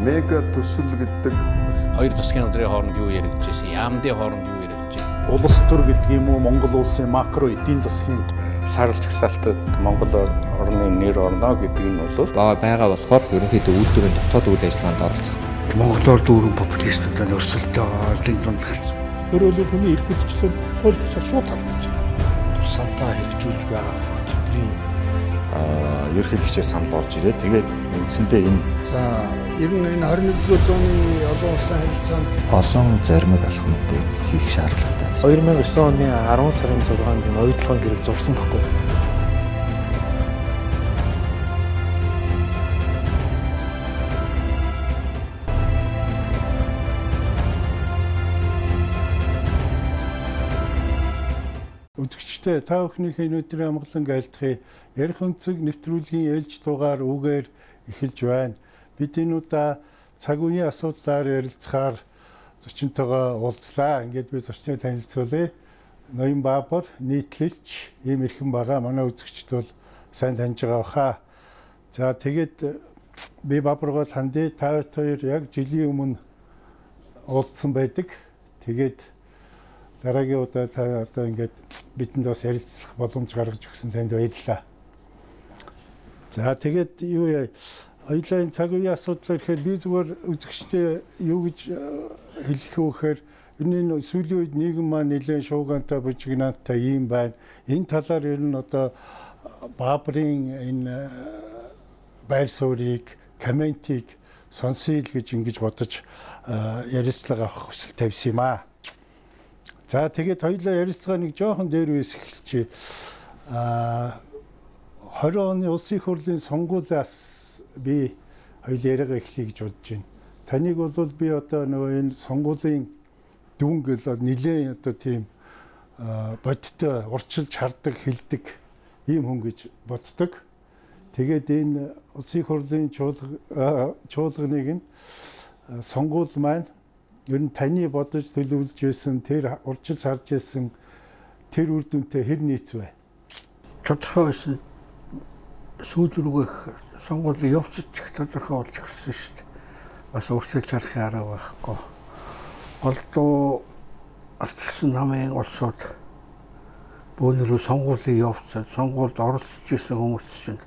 мега төсөл гэдэг хоёр засгийн газрын хооронд юу яригдчихсэн, яамдын хооронд юу яригдчихсэн. Улс төр гэдэг юм уу Монгол улсын макро эдийн засгийн сарлж гсалтад Монгол орны нэр орно гэдэг нь бол байгаа болохоор ерөнхийдөө үйлдвэрийн дотоод үйл ажиллагаанд оролцох. Монголоор дүүрэн популистуудад өрсөлдөө орлын дунд гарсан. өөрөөр хүний эрхлэгчлэн хууль бусаар шууд халдчих. Тусантаа хэрэгжүүлж байгаа хөтөлбөрийн ерөнхийлөгчөөс санал орж ирээ. Тэгээд үндсэндээ энэ за ер нь энэ 21-р зууны олон улсын харилцаанд олон зармаг алхмуудыг хийх шаардлагатай. 2009 оны 10 сарын 6-нд энэ оюутлогын гэрэг зурсан баггүй. Үзэгчдээ та бүхнийхээ өнөөдрийн амгалан айлтгахыг ярих өнцөг нэвтрүүлгийн ээлж дугаар үгээр эхэлж байна. Бид энэ удаа цаг үеийн асуудлаар ярилцахаар зочинтойгоо уулзлаа. Ингээд би зочныг танилцуулъя. Ноён Баабар нийтлэлч ийм эрхэм байгаа. Манай үзэгчд бол сайн таньж байгаа баха. За тэгээд би Баабаргоо тандъя. Та хоёр яг жилийн өмнө уулзсан байдаг. Тэгээд дараагийн удаа та одоо ингээд бидэнд бас ярилцлах боломж гаргаж өгсөн танд баярлалаа. За тэгээд юу яа хоёулаа энэ цаг үеийн асуудлаар ихээр би зүгээр үзэгчтэй юу гэж хэлэх вэ гэхээр энэ сүүлийн үед нийгэм маань нэлээд шуугантай бужигнаантай юм байна. Энэ талаар ер нь одоо Баабарын энэ байр суурийг, комментиг сонсъё л гэж ингэж бодож ярилцлага авах хүсэл тавьсан юм аа. За тэгээд хоёулаа ярилцлага нэг жоохон дээр үес эхэлчихье. 20 оны улсын их хурлын сонгуулиас би хоёул яриагаа эхлэе гэж бодож байна. Таныг бол би одоо нөгөө энэ сонгуулийн дүнгэл нэлээд одоо тийм бодиттой урчилж хардаг, хэлдэг ийм хүн гэж боддог. Тэгээд энэ улсын их хурлын чуулганыг нь сонгуул маань ер нь таны бодож төлөвлөж байсан тэр урьдчилж харж байсан тэр үр дүнтэй хэр нийц вэ? Тодорхой байсан сүүлрүүгэх сонгуулийн явцад их тодорхой болж ирсэн шүү дээ. Бас урьдчилж харахын арга байхгүй. Олдоо ардчилсан намын улсууд бөөнөрөө сонгуулийн явцад сонгуульд оролцож ирсэн хүмүүс чинь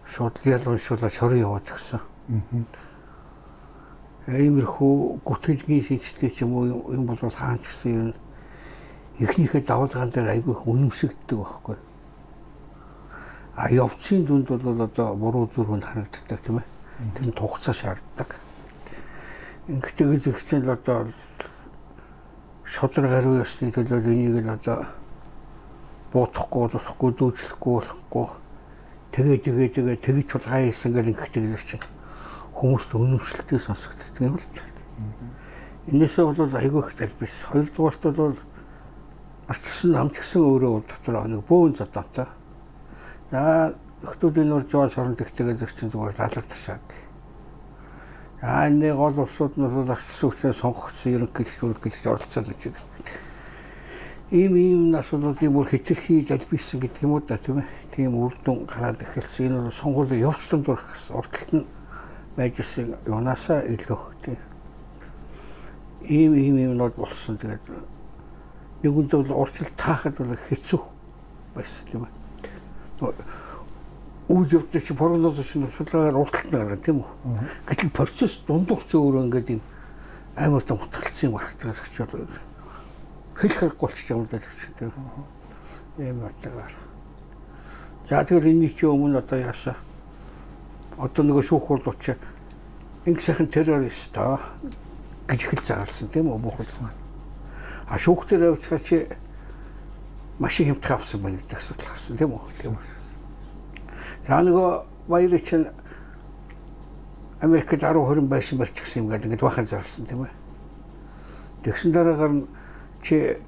шууд ялгуушуулаад хорин яваад гисэн. Иймэрхүү гүтгэлгийн шинжилгээ ч юм уу юм бол хаан ч гэсэн юм эхнийхээ давалгаан дээр айгүй их үнэмшигддэг байхгүй. А явцын дүнд бол одоо буруу зүрхэнд харагддаг тийм ээ. Тэр нь хугацаа шаарддаг. Ингээд үзэгчэнд одоо шодрог хариу ясны төлөө энийг л одоо буутахгүй, дүүжлэхгүй болохгүй. Тэгээд тэгж чулгаа хийсэн гэл ингээд чинь хүмүүст үнэмшилтэй сонсогддог юм л та. Энээсээ бол айгүй их талбис. Хоёрдугаарт бол ардчилсан намч гэсэн өөрөө дотор нэг бөөн задаатай. За өхтүүдийн нөр жоо шоронд ихтэйгээ зөрчин зүгээр лалар ташаад. Энэ гол улсууд нь бол ардчилсан хүчээр сонгогдсон ерөнхийлөгч оролцоод гэж. Ийм асуудлуудыг бүр хэтэрхий талбисан гэдэг юм уу да тийм ээ. Тийм үр дүн гараад эхэлсэн. Энэ бол сонгуулийн явцланд урталт нь байж ирсэн юунаасаа илүү тийм. Ийм нод болсон. Тэгээд нэгүнд бол урьдчилт таахад бол хэцүү байсан тийм ээ. Үүдэрт чи прогноз шин судалгаар урталт гарна тийм үү. Гэтэл процесс дундуур зөөр ингээд юм амар том утгалцсан багтгаас гэж бодлоо. Хэл харахгүй болчих юм даа тийм. Ийм батгаар. За тэгэхээр энэ чи өмнө одоо яашаа одоо нэг шүүх хурлууч ингэ сайхан террорист гэж хэл заалсан тийм үү бүхэл. А шүүх дээр явчихаа чи машин хэмтэх авсан байна гэдэг асуудал гарсан тийм үү. Тийм. За нөгөө баяр чинь Америкт 10-20 байшин барьчихсан юм гэдэг ингэж бахан заалсан тийм ээ. Тэгсэн дараагаар нь чи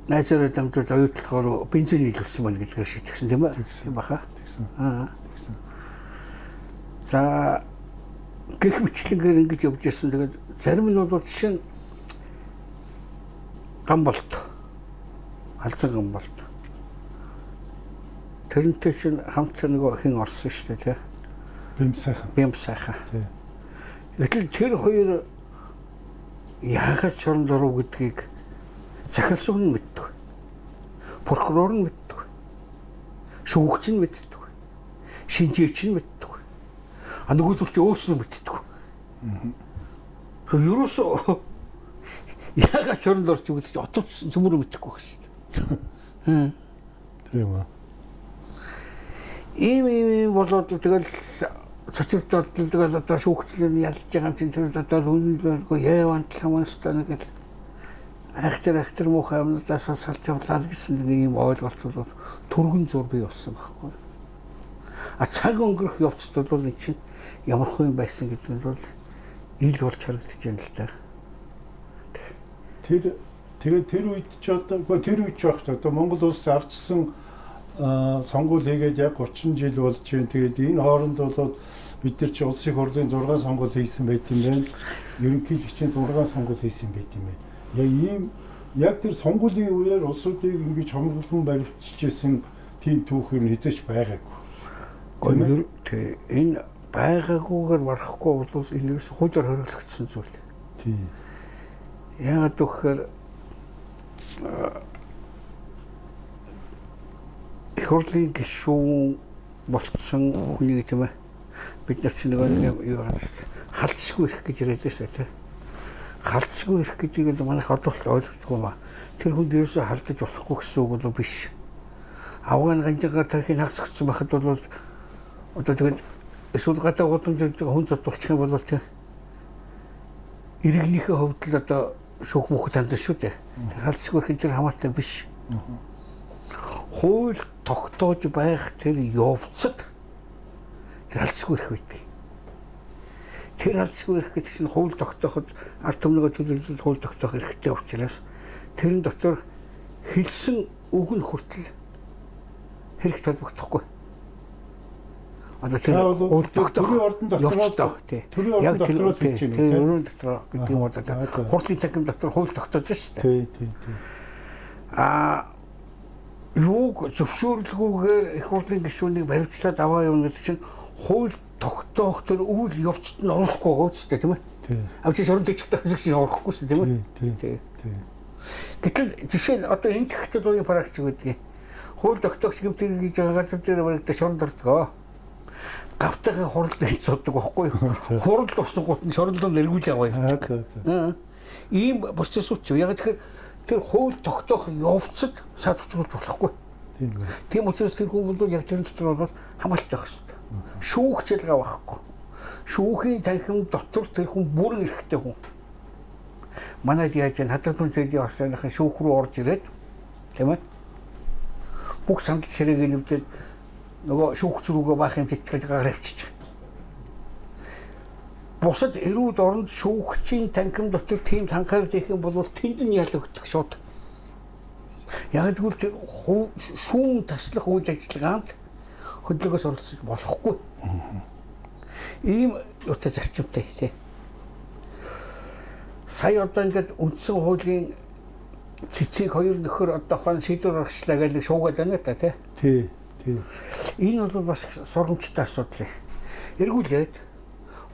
найзаараа дамжуулж оюутлахаар бензин нийлүүлсэн байна гэдгээр шийдчихсэн тийм ээ. Тийм баха. Аа. За гэх мэтлэнгээр ингэж явж ирсэн. Тэгээд зарим нь бол жишээ нь гамболт. Халзан гамболт. Тэрнтэй чинь хамт нөгөө хин орсон шүү дээ тий. Бим сайхан. Тий. Гэтэл тэр хоёр яагаад шоронд оров гэдгийг захирал нь мэддэг. Прокурор нь мэддэг. Шүүгч нь мэддэг. Шинжээч нь мэддэг. Нөгөөдөл чи өөрсдөө мэддэг. Тэр ерөөсөө яагаад шоронд орж өгдөг чи оточ цөмөр мэдэхгүй байх шүү дээ. Тийм үү. Ийм болоод тэгэл цочвтод тэгэл одоо шүүгчлэн ялж байгаа юм чинь тэр одоо үнэлгээгүй яаван талмаастаа нэг л ахтар муухай юмнуудаас салж авлаа гэсэн нэг ийм ойлголт бол түргэн зур бий болсон байхгүй. А цаг өнгөрөх явцад бол энэ чинь ямар хөө юм байсан гэдэг нь бол ил болж харагдаж байна л да. Тэр үед ч одоо тэр үед ч багт одоо Монгол улс ардчсан сонгуул хийгээд яг 30 жил болж байна. Тэгээд энэ хооронд бол бид нар чи улсын хурлын 6 сонгуул хийсэн байт юм байна. Ерөнхийлөгчийн 6 сонгуул хийсэн байт юм байна. Яг тэр сонгуулийн үеэр улсуудыг ингэж хомглон барьчихжсэн тийм түүхээр хэзээч байгаагүй. Энэ байгаагүйгээр барахгүй бол энэс хуулиар хориглогдсон зүйл. Тийм. Яагаад гэхээр их хурлын гишүүн болцсон хүний тийм ээ бид нар ч нэг юу халдсгүй ирэх гэж яриад байсан тийм. Халдсгүй ирэх гэдэг нь манайх одоо л ойлгохгүй маа. Тэр хүн дээрээс халдаж болохгүй гэсэн үг бол биш. Авгаан ганжаагаар тархийг хагцсан байхад бол одоо тэгээд эсвэл гадаа гудамж хүн зодуулчих юм бол тийм иргэнийхээ хувьд л одоо шүүх мөх танд шүү дээ. Халдсгүй ирэх тэр хамаатай биш. Хууль тогтоож байх тэр явцад тэр халдсгүй ирэх байдаг. Тэр халдсгүй ирэх гэдэг чинь хууль тогтооход ард түмнийгээ төлөвлөлт хууль тогтоох хэрэгтэй учраас тэрэн дотор хэлсэн үг нь хүртэл хэрэг толбогдохгүй. Одоо тэр хууль тогтоох явцдаа тий. Яг тэр өрөөнд дотор гэдэг юм одоо хурлын танхим дотор хууль тогтоож шүү дээ. Тий. Юуг зөвшөөрлгүйгээр их хурлын гишүүнийг баримтлаад аваа юм гэдэг чинь хууль тогтоох тэр үйл явцад нь орохгүй гоочтой тийм ээ. Тийм. Авчиж орон дэвчтэй хэсэг чинь орохгүй шүү тийм ээ. Тийм. Гэтэл жишээ нь одоо энэ технологийн практик гэдэг. Хууль тогтоогч гэмтэр гэж байгаа газар дээр баригдаж шоронд ордог. Гавтайхаа хуралд хийцүүдэг байхгүй юу? Хурал тусан гут нь шорондоо нэргүүл яваа юм. Ийм процессууд ч яг тэгэхээр тэр хууль тогтоох явцад садвчруулж болохгүй. Тийм учраас тэр хүн бол яг тэр дотор бол хамгаалтай байх хэрэгтэй. Шүүгчл гавахгүй. Шүүхийн танхим дотор тэр хүн бүрэн эрэхтэй хүн. Манайд яаж энэ хадгалбарын зэлийн орсныхын шүүх рүү орж ирээд тийм ээ. Бүх сандал ширээг нэвдээд нөгөө шүүгч рүүгээ баах юм чичгэж гаравчиж. Бусад эрүүд оронд шүүгчийн танхим дотор тийм танхаард их юм бол тэнд нь ялагддаг шууд. Яг тэгвэл шүүн таслах үйл ажиллагаанд хөдөлгөөс оролцож болохгүй. Ийм утга зарчимтай тий. Сая одоо ингээд үндсэн хуулийн цэцгийг хоёр нөхөр одоохон шийдвэр гаргачлаа гэж нэг шуугаад байна та тий. Тий. Энэ бол бас сургамжтай асуудал. Эргүүлээд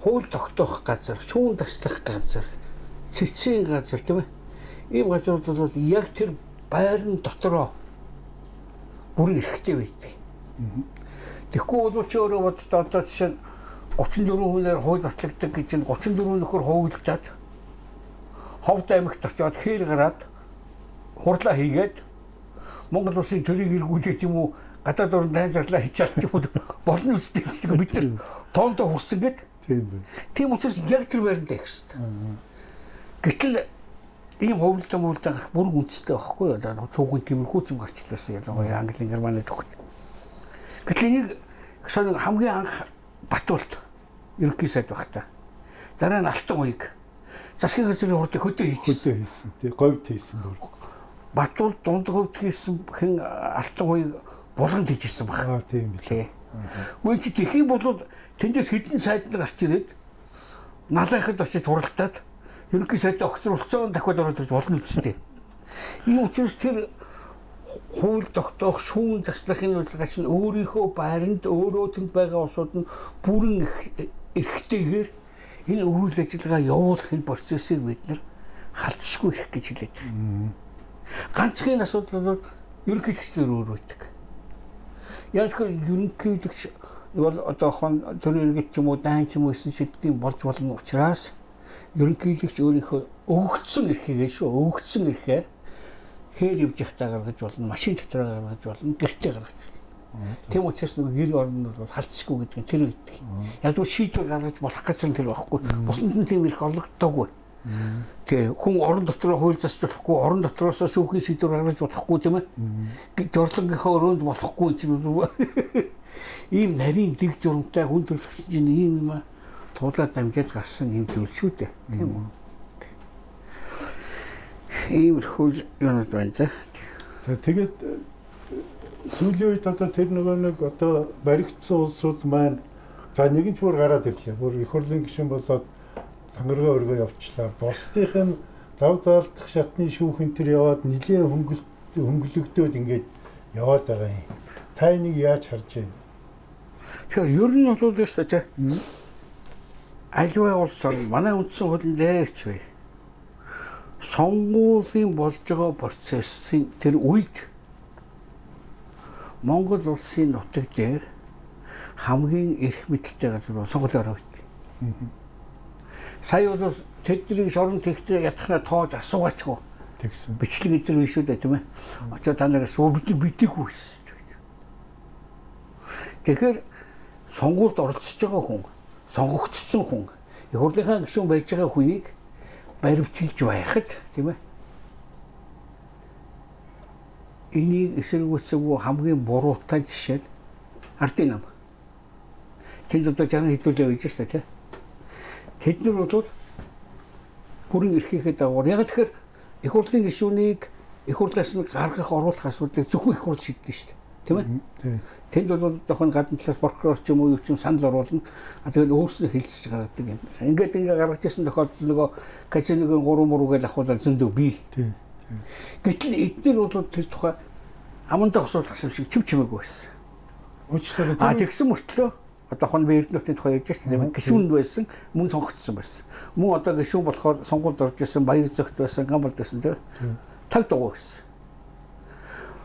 хууль тогтоох газар, шүүн таслах газар, цэцгийн газар тийм ээ. Ийм газрууд бол яг тэр байрны дотороо бүрэн эрэхтэй байдаг. Тэгэхгүй бол чи өөрөө боддоо одоо жишээ 34 хүнээр хууль батлагддаг гэж чинь 34 нөхөр хуулигдаад Ховд аймагт очиод хээр гараад хурлаа хийгээд Монгол улсын төрийг эргүүлээд юм уу гадаад орнд дайзарлаа хийчихэл юм болно үстэй бид нар тоондоо хүрсэн гээд тийм учраас яг тэр байранд их хэвээр. Гэтэл ийм хөвөлтөм гарах бүрэн үндэстэй байхгүй юу? Түүхэн тиймэрхүү юм гарчлаасан ялангуяа Англи, Германы төгт. Гэтэл энийг хамгийн анх Батуулд ерөнхий сайд багтаа. Дараа нь Алтан уяг засгийн газрын хурлыг хөдөө хийсэн. Тий, говьд хийсэн бүр. Батуулд дунд говьд хийсэн хэн Алтан уяг булганд хийжсэн баг. Тийм билээ. Үгүй чи тэхийн бол тэндээс хэдэн сайд нар гарч ирээд налайхад очиж хуралдаад ерөнхий сайд огцруулсан дахиад ороод ирж болно үстэй. Энэ учраас тэр хууль тогтоох шүүн таслахын үйлчлэг чинь өөрийнхөө байранд өөрөө тэнд байгаа улсууд нь бүрэн эрхтэйгээр Энэ үйл ажиллагаа явуулах энэ процессыг бид нар халтшгүй хийх гэж хэлээд байна. Ганцхан асуудал бол ерөнхийлөгчдөр өөр байдаг. Яг л ерөнхийлөгч бол одоохон төрөлгөт ч юм уу даан ч юм уу гэсэн шийдтийн болж болно учраас ерөнхийлөгч өөрийнхөө өгөгдсөн эрхээ хээр явж ихтэй гаргаж болно, машин дотор гаргаж болно, гэртээ гаргаж болно. Тийм учраас нэг гэр орн бол халтшгүй гэдэг нь тэр үүдэг. Яг л шийдвэр гаргаж болох гэсэн тэр байхгүй. Бусад нь тийм их олгоддоггүй. Тэгээ хүн орон дотроо хууль засч болохгүй, орон дотроос шүүхийн шийдвэр гаргаж болохгүй тийм ээ. Жорлонгийнхоо өрөөнд болохгүй юм чинь ийм нарийн дэг журамтай хүн төрөлхтөж ийм юм туулаад дамжаад гарсан юм зүйл шүү дээ. Тийм үү? Иймэрхүү юм байна те. За тэгээд сүүлийн үед одоо тэр нэг одоо баригдсан улсууд маань за нэгэн ч бүр гараад ирлээ. Бүр их хурлын гишүүн болоод тангаргаа өргөө явчлаа. Бусдынх нь лав заалдах шатны шүүхэн тэр яваад нилийн хөнгөлөгдөөд ингээд яваад байгаа юм. Та энийг яаж харж байна? Тэгэхээр ер нь бол яста те. Альва улс манай үндсэн хуулийн дээрч бай. Сонгуулийн болж байгаа процессын тэр үед Монгол улсын нутаг дээр хамгийн эрх мэдэлтэй газар сонгуулиор өгдөг. Сая бол тэднийг шорон тэгтээ ятхнаа тоож асуугаачгүй. Тэгсэн. Бичлэг өдр биш үү тийм ээ. Очоо та нараас бидэггүй гэсэн. Тэгэхээр сонгуульд оролцож байгаа хүн, сонгогдсон хүн, их хурлынхаа гишүүн байж байгаа хүнийг баривчилж байхад тийм ээ. Энийг эсэргүүцээгүй хамгийн буруутай жишээ ардын нам. Тэнд одоо жан хэдүүлээ гэж байна тийм. Тэд нар бол бүрэн эрхийнхээ дагуур яг тэгэхээр их хурлын гишүүнийг их хурлаас нь гаргах оруулах асуудлыг зөвхөн их хурл шийддэг шүү дээ. Тийм ээ. Тэнд бол дохон гадна талаас прокурор ч юм уу юу ч юм санал оруулна. Тэгээд өөрснөө хэлцэж гаргадаг юм. Ингээд гаргаж ирсэн тохиолдолд нөгөө казиногийн 3 гэж ахуулаад зөндөө бий. Тийм. Гэтэл эдгээр бол тэр тухай амандаа осуулах шиг чимээгүй байсан. Уучлаарай. Тэгсэн мөртлөө одоохон би Эрдэнэтийн тухай ярьж байна. Гишүүнд байсан, мөн сонгогдсон байсан. Мөн одоо гишүүн болохоор сонгуульд орж ирсэн, баяр зөгт байсан, гамбалд байсан тийм. Таг дугуй байсан.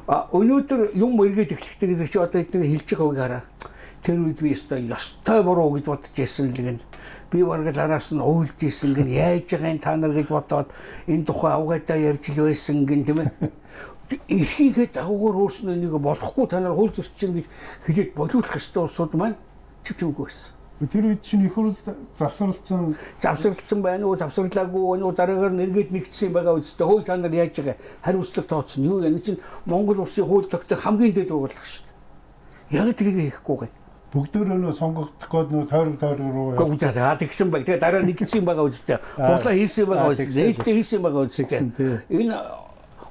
Өнөөдөр юм эргээд эхлэхдээ гэж чи одоо эдгээр хэлж байгаа үг хараа. Тэр үед би ёстой буруу гэж бодож байсан л гэн. Би бараг араас нь уйлж исэн гэн яаж байгаа та нар гэж бодоод энэ тухай авгаадаа ярьж л байсан гэн тийм ээ. Эрхийнхээ дагуугаар өөрснөө нэг болохгүй та нар хууль зөрчин гэж хэлээд болиулах ёстой улсууд маань чимээгүй байсан. Тэр үед чинь их хурл завсарлсан байна уу, завсарлаагүй байна уу, дараагаар нэргээд нэгдсэн байгаа үстэй хууль та нар яаж байгаа хариуцлага тооцсон юу энэ чинь Монгол улсын хууль тогтоох хамгийн дэд байгууллага шүү дээ. Яг тэрийг хийхгүй гай. Бүгдөө нөө сонгогдох гээд нөө тойрог руу яваа. Тэгсэн баг. Тэгээ дараа нэгдсэн байгаа үстэй. Хурлаа хийсэн байгаа үстэй. Нээлттэй хийсэн байгаа үстэй. Энэ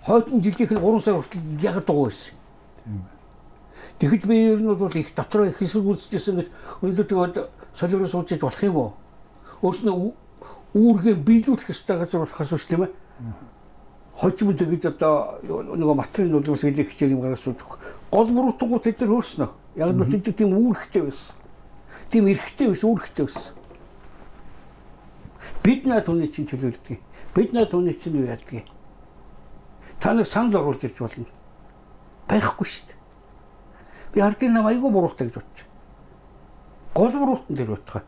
хойдон жилийнх нь 3 сар хүртэл яг дугуй байсан. Тэгэхэд би ер нь бол их дотроо их хэсэгүүлсэжсэн гэж өнөөдөр тэгээд солиороо суучиж болох юм уу? Өөрснөө үүргээ биелүүлэх ёстой газар болохоос биш тийм ээ. Хожим тэгэж одоо нөгөө материал нөлөөс хэлэх хичээл юм гаргаж сууж гол буруутгууд тэд нар өөрснөө яг нь тэд тийм үүрэгтэй байсан. Тийм эрхтэй байсан, үүрэгтэй байсан. Бид наа түүний чинь чөлөөлдөг. Бид наа түүний чинь юу яадаг? Та нар санал оруулж ирж болно. Байхгүй шүү дээ. Би ардын нам айгүй буруутай гэж бодчих. Гол буруутан дээр утгаа.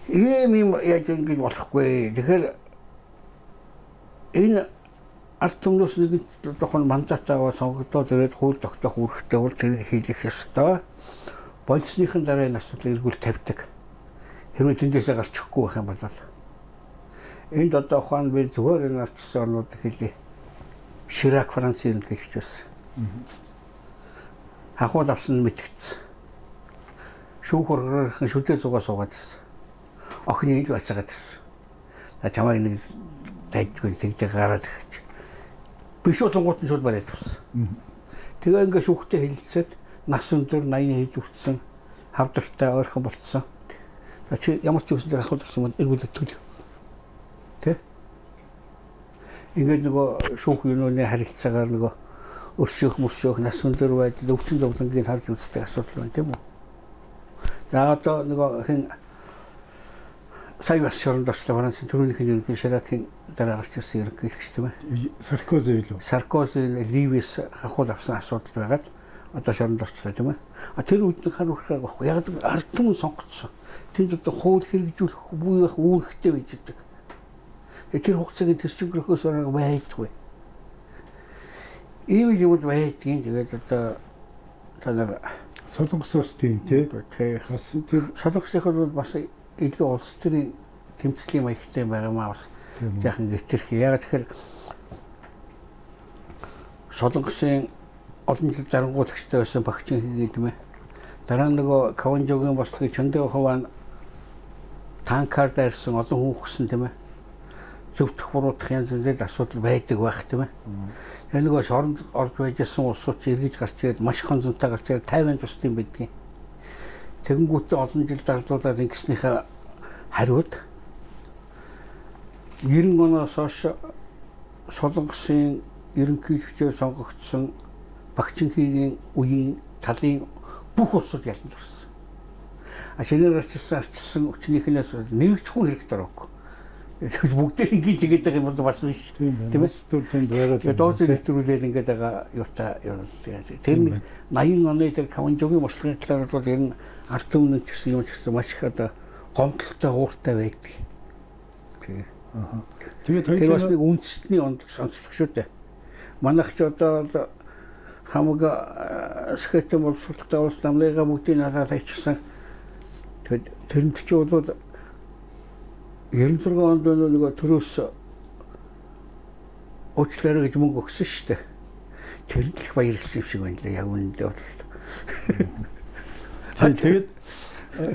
Ийм яаж ингэж болохгүй. Тэгэхээр энэ ард түмнээс нэг тохон мандат аваад сонгогдоод ирээд хууль тогтоох үүрэгтэй бол тэр хийх ёстой. Болцсныхын дараа энэ асуудал эргүүл тавьдаг. Хэрвээ тэндээсээ гарчихгүй байх юм бол энд одоо ухаан би зүгээр энэ арчсан орнууд хэлээ. Ширак Францын гэгч байсан. Хахуул авсан мэдгэцсэн. Шүүх хургаархан шүдээ зугаа суугаад байсан. Охины ил бацаагаад байсан. Чамайг нэг дайдгүй тэгж гараад өгч. Биш утгууд нь шууд бариад байсан. Тэгээ ингээ шүүхтэй хэлэлцээд нас өндөр 80 хийж өгсөн. Хавдартай ойрхон болцсон. За чи ямар ч үсэн дээр ахуул авсан юм эргүүлээд төлөв. Тэ? Ингээд нөгөө шүүх юуны харилцаагаар нөгөө өршөөх нас өндөр байдал өвчин зовлонгийг харж үздэг асуудал байна тийм үү? За одоо нөгөө хэн сая бас шоронд орчлоо Францын төрөлхийн ерөнхий Ширакийн дараа гарч ирсэн ерөнхийлөгч тийм ээ. Саркози илүү. Саркози Ливис хахуул авсан асуудал байгаад одоо шоронд орчлоо тийм ээ. Тэр үед нэг харуулхаа байхгүй. Яг ард түмэн сонгогдсон. Тэнд одоо хууль хэрэгжүүлэх буй байх үүрэгтэй байж идэг. Тэр хугацааг төсчөнгөрөхөөс ороо байдгүй. Ийм юм байдгийн тэгээд одоо та нар Солонгосоос тийм тий. Бас тэр солонгосынход бас илүү улс төрийн тэмцлийн маягтай байгаамаа бас яахан гэтэрхий. Яг тэгэхээр солонгосын олон жил дарангуулагчтай байсан багчин хийгээд тийм ээ. Дараа нь нөгөө Каванжогийн бослогын Чондоо хаваа танкаар дайрсан олон хүн өгсөн тийм ээ. Зөвтөх буруудах янз бүрийн асуудал байдаг байх тийм ээ. Тэгээ нөгөө шоронд орж байжсэн улсууд эргэж гарч ирээд маш хонцонтой гарч ирээд 50 тусдын байдгийг. Тэгэнгүүтээ олон жил дарлуулаад ингэснийхээ хариуд 90 оноос хойш солонгосын ерөнхийлөгчөөр сонгогдсон багчинхигийн үеийн талын бүх улсууд ялан зурсан. Шинээр арчилсан хүчнийхнээс нэг ч хүн хэрэгт ороогүй. Бүгдээ ингэж тэгээд байгаа юм бол бас биш. Тийм ээ. Тэгээд дооцоо нэвтрүүлээд ингэж байгаа юутай юм. Тэр 80 оны тэр Каванжогийн бослогын талаар бол ер нь ард түмэн ч гэсэн юм ч гэсэн маш их одоо гомдолтой ууртай байдаг. Тэгээд тэр бас нэг үндэстний онцлог шүү дээ. Манайх ч одоо хамаг сэхэтэн боловсролтой улс намныгаа бүгдийг хараад ачсан. Тэгээд тэрэнд ч бол 96 онд нөгөө төрөөс уучлаарай гэж мөнгө өгсөн шүү дээ. Тэрэнд их баярлсан юм шиг байна лээ яг үнэндээ бол. Тэгээд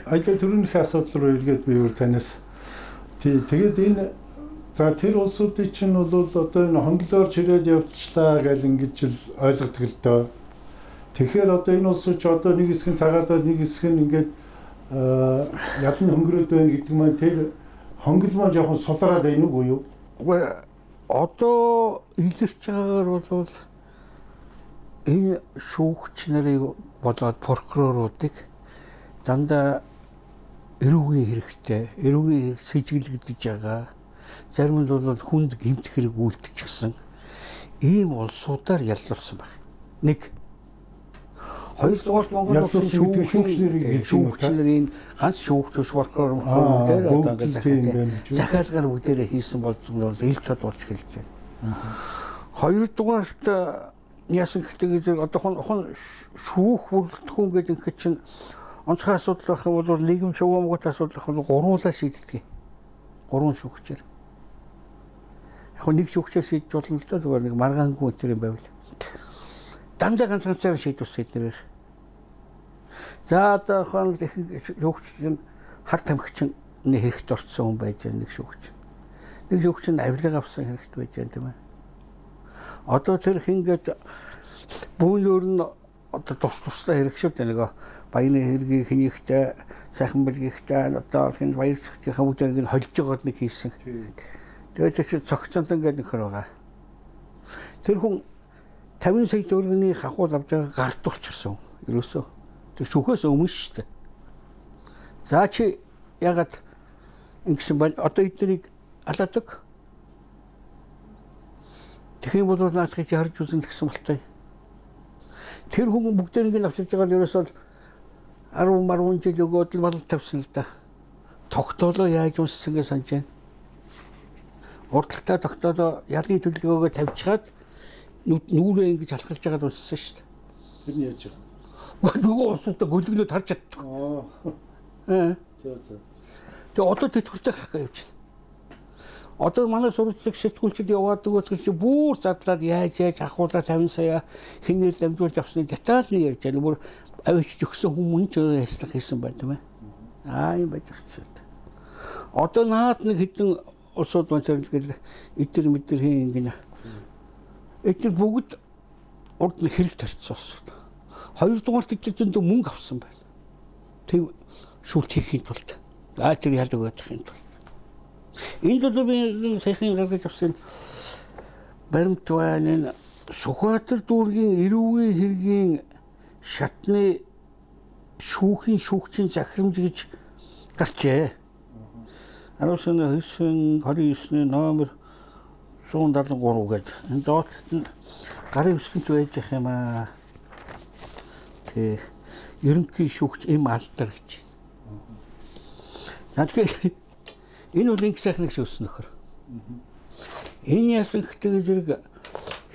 аялал төрийнхээ асуудал руу эргээд би өөр танаас тэгээд энэ за тэр улсуудын чинь бол одоо энэ хонглоор чирээд явуулчлаа гэж ингэж л ойлгодог л доо. Тэгэхээр одоо энэ улсууд ч одоо нэг хэсэг нь цагаатаад нэг хэсэг нь ингээд ялан хөнгөрөөд байна гэдэг маань тэр хонгол маань жоохон сулраад байна уу юу? Гэхдээ одоо илэрч байгаагаар бол энэ шүүгч нарыг болоод прокуроруудыг дандаа эрүүгийн хэрэгтэй, эрүүгийн хэрэг сэжиглэгдэж байгаа. Зарим нь бол хүнд гэмт хэрэг үйлдчихсэн. Ийм улсуудаар яллуулсан байна. Нэг хоёрдугаар Монгол улсын шүүгчнэрийн ганц шүүгчс прокурор дээр одоо ингээд захиалгаар бүгдээрээ хийсэн болдог нь ил тод болж эхэлж байна. Хоёрдугаарт яасан гэхдээ одоо шүүх бүрэлдэхүүн гэдэг их чинь онцгой асуудал байх юм бол нийгэм шугамгууд асуудал бол гуруулаа шийддэг. Гурван шүүгчээр. Яг нэг шүүгчээр шийдэж болно л доо зүгээр нэг маргаангүй энэ юм байвал. Дандаа ганцаар шийдвэс эднэр. За одоо их шүүгч нь хар тамхичин хэрэгт орцсон хүн байж байгаа нэг шүүгч. Нэг шүүгч нь авилга авсан хэрэгт байж байгаа тийм ээ. Одоо тэр хингээд бүүнөр нь одоо тусдаа хэрэг шүү дээ нэг баяны хэргийг хэнийхтэй сайхан бэлгийхтэй одоо хин баяр цэгтийн хүмүүдээр ингэ холж байгаад нэг хийсэн. Тэгээд чи цогцонт ингээд нөхөр байгаа. Тэр хүн 50 сая төгрөгийн хахуул авч байгаа гарт урчсан. Ерөөсөө тэр шүүхээс өмнө шүү дээ. За чи ягаад ингэсэн байна? Одоо эднийг алаадаг. Тэгэх юм бол наадхыг харж үзэн гэсэн болтой. Тэр хүн бүгдээр ингэ авчирж байгаа л ерөөсөө 10 жил өгөөд л балд тавьсан л да. Тогтоолоо яаж унссан гэж санаж байна. Урдталтаа тогтоолоо ялын төлөвлөгөөгөө тавьчихад нүүрээ ингэж халахлаж байгаад унссан шүү дээ. Тэр нь яаж байгаа? Нөгөө улсуудаа гөлгнөд харж чаддаг. Тэгээ одоо тэтгэвртэй хахгаа явж байна. Одоо манай сурвалжлах сэтгүүлчид яваад өгөх чи бүр задлаад яаж ахуулаа 50 сая хинээр дамжуулж авсныг деталь нь ярьж байна. Бүр авчиж өгсөн хүмүүс ч яслах хийсэн байна тийм ээ. Ийм байж хэвчээ. Одоо наад нэг хэдэн улсууд байна гэдэг эдгээр мэдэр хийн гинэ. Эдгээр бүгд урд нь хэрэг тарьсан улсууд. Хоёрдугаарт эдгээр зөндөө мөнгө авсан байна. Тэг шүүлт хийхин тулд. Тэр ялдаг байхын тулд. Энд бол би сайхан гаргаж авсан баримт байна. Сүхбаатар дүүргийн эрүүгийн хэргийн шатны шүүгчийн захирамж гэж гарчээ. 1929-ний номер 173 гэдэг. Энэ доотлолт нь гарын өсгөнч байж ах юм аа. Тэг ерөнхий шүүгч алдар гэж. За тэгэхээр энэ бол инх сайхныг шүүсэн нөхөр. Энэ ясан хэвтэг зэрэг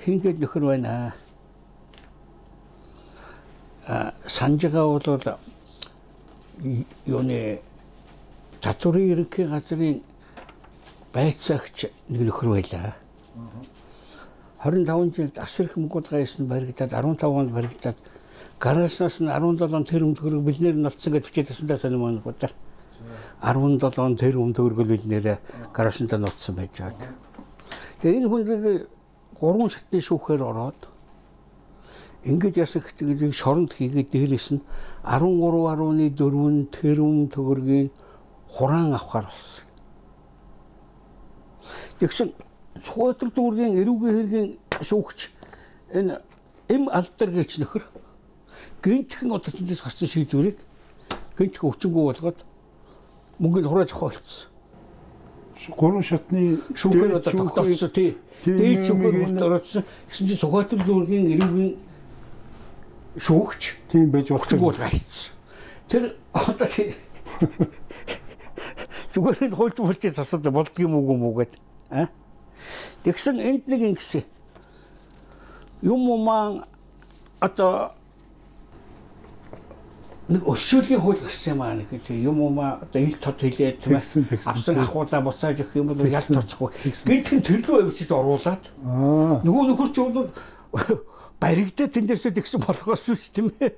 хингээд нөхөр байна. Санжигаа бол юуны татврын ерөнхий газрын байцаагч нэг нөхөр байлаа. 25 жилд асар их мөнгөд гайсан баригдаад 15 онд баригдаад гарааснаас нь 17 тэрбум төгрөг билнээр нь олцсон гэж бичээд тасандаа санаа мөн гоо. 17 тэрбум төгрөг билнээр гараасандаа нутсан байж байгаа. Тэгээ энэ хүн 3 шатны шүүхээр ороод ингэж ясах гэдэг шоронд хийгээд дээрээс нь 13.4 тэрбум төгрөгийн хураан авахар болсон. Тэгсэн Сүхбаатар дүүргийн эрүүгийн хэргийн шүүгч энэ алдар гэж нөхөр гинтхэн одоо тэндээс гарсан шийдвэрийг гинтхэн өчнгөө болгоод мөнгөнд хурааж авах болсон. 3 шатны шүүхээр одоо тогтолцсон тий. Дээд шүүхээр оролцсон. Гэсэн чинь Сүхбаатар дүүргийн эрүүгийн шүүгч тийм байж өчнгөө гайцсан. Тэр одоо зүгээр хууль fulчээс асуудал болдгийм үгүй мүү гэд. Тэгсэн энд нэг ингэсэн. Юм маань одоо нэг өшөөлийн хууль гарсан юм аа нэг юм маань одоо ил тод хэлээд тийм ээ. Авсан ахуулаа буцааж өгөх юм бол ялт тоцохгүй. Гинтхэн төрлөө авчиж оруулаад нөгөө нөхөр ч бол баригдаа тэндээсээ тэгсэн болохоос шүү тийм ээ.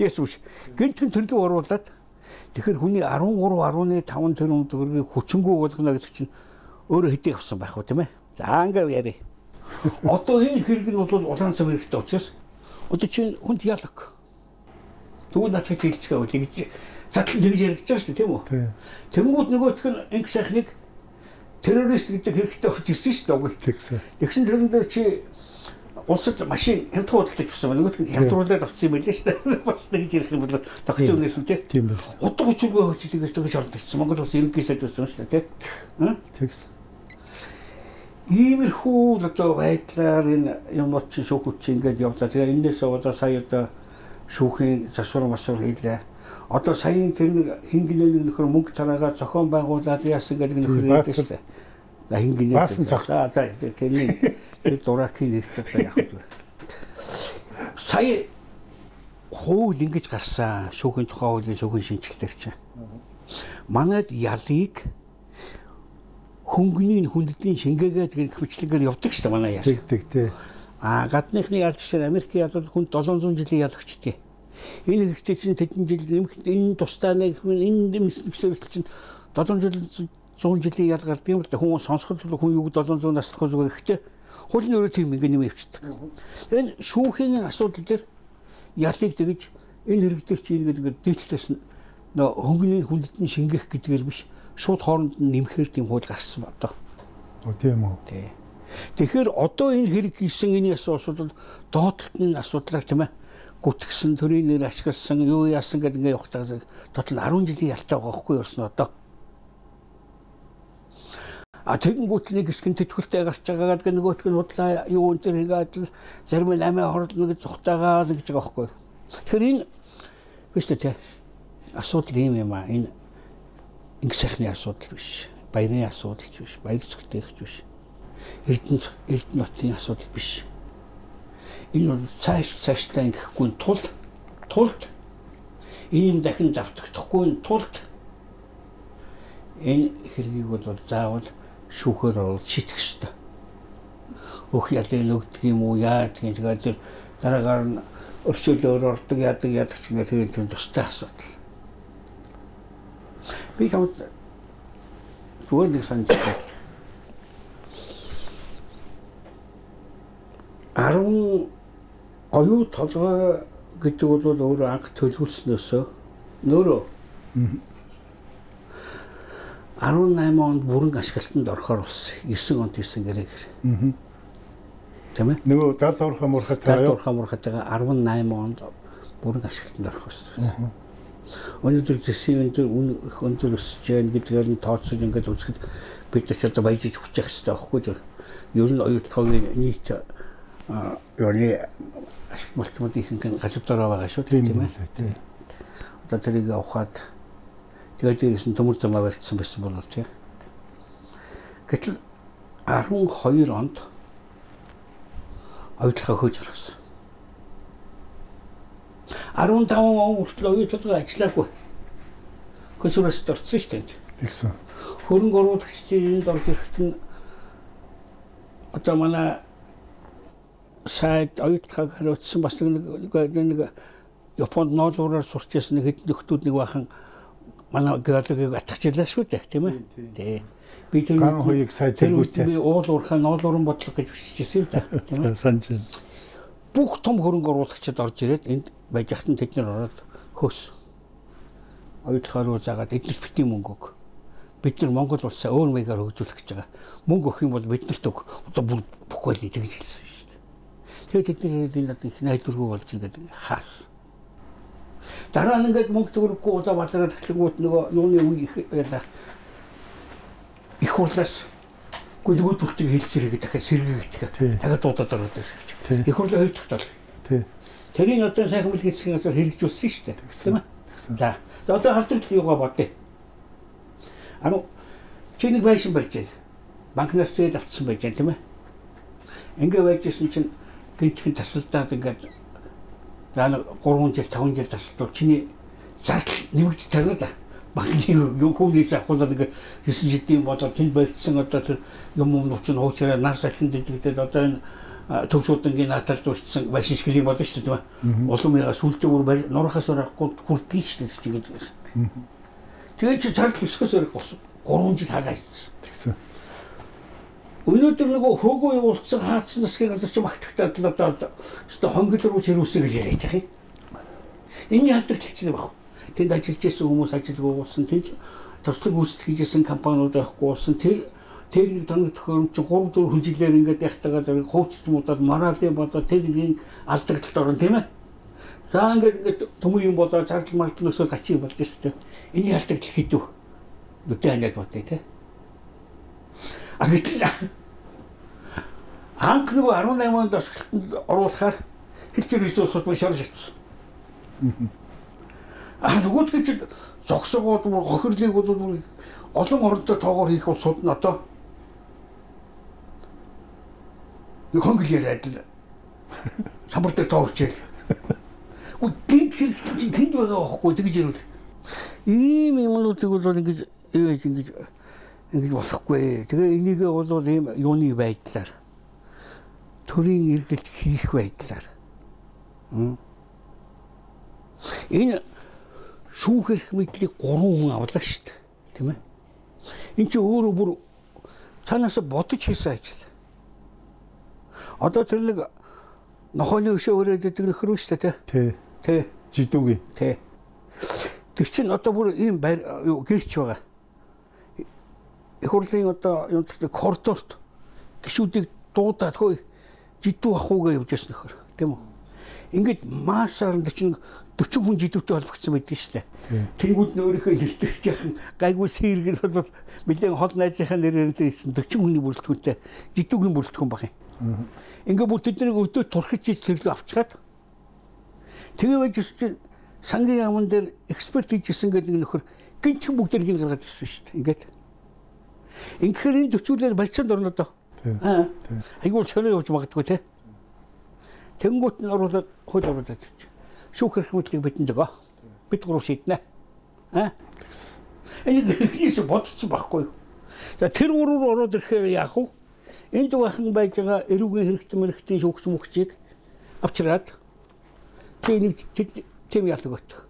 Yes үш. Гинтхэн төрлөө оруулаад тэгэхээр хүний 13.5 тэрбум төгрөгийг хүчингүү болгоно гэдэг чинь өөрөө хэдий авсан байх уу тийм ээ. За ингээ яри. Одоо энэ хэрэг нь бол улаан цав хэрэгтэй учраас одоо чинь хүнд ялах. Тэгвэл надад хэлцгээ үл гэж цатлан тэгж яригдж байгаа шүү тийм үү? Тэнгүүд нөгөөх нь инх сайхныг террорист гэдэг хэрэгтэй болж ирсэн шүү дээ. Тэгсэн тэрэн дээр чи улсад машин хямдхан худалдаж авсан байна. Нөгөөх нь хямдруулаад авсан юм байлээ шүү дээ. Бас тэгж ярих юм бол тогтсон үнээс нь тийм үү? Утга учиргүй хөөж тэгэж шаардлагатай. Монгол улс ерөнхий сайд байсан шүү дээ тийм. Тэгс. Иймэрхүү одоо байдлаар энэ юмнууд чи шүүхүүч ингээд явлаа. Тэгээ энэс одоо сая одоо шүүхийн засвар масвар хийлээ. Одоо саяын тэр нэг хингинэ нөхөр мөнгө тараагаа зохион байгуулад яасан гэдэг нөхөр ярьдаг шүү дээ. За хингинэ. За тэрний тэр дуракийн нэрч одоо яг зүгээр. Сая хууль ингэж гарсан шүүхийн тухай хуулийн шүүхийн шинжилтээр чинь. Манайд ялыг хөнгөний хүндэтгэлийн шингээгээд гэх мэтлэгээр явдаг шүү дээ манай яар. Тэгдэг тий. Гадныхны ял жишээ Америкийн ял бол хүн 700 жилийн ялагчтэй. Энэ хэрэгтэй чинь тэдэн жил нэмэхэд энэ тусдаа нэг энэ дэмсгсэл чинь 700 жилийн ял гардаг юм л да хүн сонсоход хүн юг 700 наслах зүгээр гэхдээ хуулийн өөрөө тийм ингэ нэм явчихдаг. Энэ шүүхийн асуудал дээр ялыг тэгж энэ хэрэгдэх чинь гэдэг дээдлээс нь хөнгөний хүндэтгэлийн шингээх гэдгээр биш шууд хооронд нь нэмэхээр тийм хууль гарсан одоо. Тийм үү? Тий. Тэгэхээр одоо энэ хэрэг хийсэн энэ асуудал доотлолтны асуудлаар тийм ээ гүтгсэн төрийн нэр ашигласан юу яасан гэдэг ингээ явахтаа дотор 10 жилийн ялтай байгаа хгүй юусэн одоо. Тэгэнгүүт нэг хэсэг нь тэтгүртэй гарч байгаа гэдэг нөгөөх нь худлаа юу энэ төр хийгээд зарим нь амиа хорлно гэж зүхтаагаа гэж байгаа хгүй. Тэгэхээр энэ биш үү? Асуудал юм юм аа. Энэ инх сайхны асуудал биш. Баярын асуудал биш. Баяр зүгтэйх биш. Эрдэнэ нутгийн асуудал биш. Энэ бол цаашдаа ингэхгүй тулд энэ дахин давтагдахгүй тулд энэ хэргийг бол заавал шүүхээр оруулж шийдэх ёстой. Өх ялыг нөгдөг юм уу яа тэгээд дараагаар нь өршөөлөөр ордог яадаг ч гэдэг тийм тустай асуудал. Би чамд зүгээр нэг санаж байна. 10 оюу толгой гэдэг бол өөрөө анх төлөвлөснөөсөө нөрөө 18 онд бүрэн ашиглалтанд орохоор болсон. 9 онд хийсэн гэрэг. Тийм ээ? Нөгөө 70 урхаа мурхатайгаа 18 онд бүрэн ашиглалтанд орох болсон. Өнөөдөр зэсийн өндөр өсөж байна гэдгээр нь тооцож ингээд үзэхэд бид ч одоо баяжиж хүчих хэрэгтэй байхгүй юу? Ер нь оюутгын нийт ёрны мултимод ихэнх газар байгаа шүү тийм ээ. Одоо тэрийг авахад тэгээд дээрээс нь төмөр замаа барьсан байсан болов тийм. Гэтэл 12 онд оюутлага хөөж гаргасан. 15 он хүртэл оюутлага ажиллаагүй. Консерваторт орсон шүү дээ. Тэгсэн. Хөрөнгө оруулагчдын дор ирэхэд нь одоо манай сайд оюутлагыг хариуцсан бас нэг Японд ноолуураар сурч ирсэн нэг хэд нөхдүүд нэг бахан манай геологийг атгачлаа шүү дээ тийм ээ. Тий. Би тэр ган хоёрыг сайд тэргүүтээ би уул уурхаа ноолуурын бодлого гэж биччихсэн л да тийм ээ. Санж. Бүх том хөрөнгө оруулагчид орж ирээд энд байж хатан тэд нар ороод хөөс оюутлагаар заагаад эднэрт битгий мөнгө өг. Бид нар Монгол улсаа өөр маягаар хөгжүүлэх гэж байгаа. Мөнгө өгөх юм бол биднэрт өг. Одоо бүх байлыг тэгж хэлсэн шүү дээ. Тэгээд тэд нар энэ их найдваргүй болж ингээд хаас. Дараа нь ингээд мөнгө төгрөггүй удаа бадараад эхлэнгүүт нөгөө юуны үе их байлаа. Их хурлаас гүдгүүд бүртийг хэлцэрэг дахиад сэргээгдэх. Дахиад дуудаад ороод ирсэн. Их хурлын хоёр дахь тал. Тий. Тэрийн одоо сайхан мэл хийсгээс хэрэгжүүлсэн шүү дээ. Тийм ээ. За. Одоо халдварлах юугаа бодъё. Чи нэг байшин барьж байна. Банкнаас зээл авчихсан байж байна тийм ээ. Ингээ байжсэн чинь гинтхэн тасалдаад ингээд за 3 жил 5 жил тасалдав. Чиний зардал нэмэгдэж тарна да. Банкны хүүнээс авахулаад ингээд 9 жилийн бодоод тэнд барьсан одоо тэр юм нь хуучраа нар салхинд дэгдээд одоо энэ төвшөөдөнгийн наталж урьдсан байшин шиг юм болно шүү дээ тийм ээ. Улам яга сүлдээ бүр нурахаас орохгүйд хүрдгийг шүү дээ чи ингэж байна. Тэгээд чи зардал өсгөөс орох 3 жил хагаа хийсэн. Тэгсэн. Өнөөдөр нөгөө хөөгөө явуулсан хаацсан засгийн газар чи магтагтаад л одоо өстө хонгил руу чирүүлсэн гэж яриад байгаа юм. Энэ ялдаг хэлчихнэ баг. Тэнд ажиллаж байсан хүмүүс ажилгүй болсон. Тэнд туршлага үүсгэж хийжсэн компаниуд байхгүй болсон. Тэр техник тоног төхөөрөмж 3-4 хүнжилээр ингээд яхтагаа зэрэг хууччмуудад маргаалын болоод техникийн алдагдлалд орно тийм ээ. За ингээд төмөө юм болоо зардал мартал өсөөл гачин болж шүү дээ. Энэ ялдагдлал хийдэг. Нүдэ ханаад бодъё те. Гэтэл анх нөгөө 18 онд асуултанд оруулахаар хэлцээр ресурсууд маш орж ирсэн. Нөгөөдгөө чи зогсоогоод бүр хохирлыг бол олон орнтой тоогоор хийх улсууд нь одоо нэг хонгил яриад л самбартай тоовчээл. Гинт хэрэг тэнд байгаа байхгүй тэгж ирвэл ийм юмнуудыг бол ингэж болохгүй. Тэгээ энийгээ бол ийм юуны байдлаар төрийн эргэлт хийх байдлаар энэ шүүхэрх мэдлийг 3 хүн авлаа шүү дээ. Тийм ээ. Энд чи өөрөө бүр цаанаас бодож хийсэн ажил. Одоо тэр нэг нохооны өшөө өрөөд идэг нөхөр үү шүү дээ. Тий. Жидүүгийн. Тий. Тэр чинь одоо бүр ийм гэрч байгаа. Их хурлын одоо юм коридорт гişүүдийг дуудаад хөөе жидүү ахуугаа явж ясна нөхөр. Тийм үү? Ингээд маасаар чинь 40 хүн жидүүтэй холбогдсон байдаг шүү дээ. Тэнгүүд нь өөрийнхөө нэлтэрч яхан гайгүй сэргэл бол мэдээ хол найзынхаа нэрээр дээрсэн 40 хүний бүрэлдэхүүнтэй жидүүгийн бүрэлдэхүүн баг юм. Ингээд бүр тэднийг өдөө турхиж зэрлэг авчгаад тэгээ байж чинь сангийн яамн дээр эксперт хийжсэн гэдэг нэг нөхөр гинтхэн бүгдийг гаргаад ирсэн шүү дээ. Ингээд инхээр энэ 40-ээр барьцаанд орно доо. Айгуул шороо явж магадгүй те. Тэнгүүт нь оруулаад хөл оруулаад шүүх хэрэгмэдлийг бидэнд өгөө. Бид гурав шийднэ. Энийг ихнээс бодсон байхгүй юу? За тэр уруу ороод ирэхээр яах вэ? Энд бахан байж байгаа эрүүгийн хэрэгтэн шүүгч мөхчийг авчираад тийм яалдаг өгөх.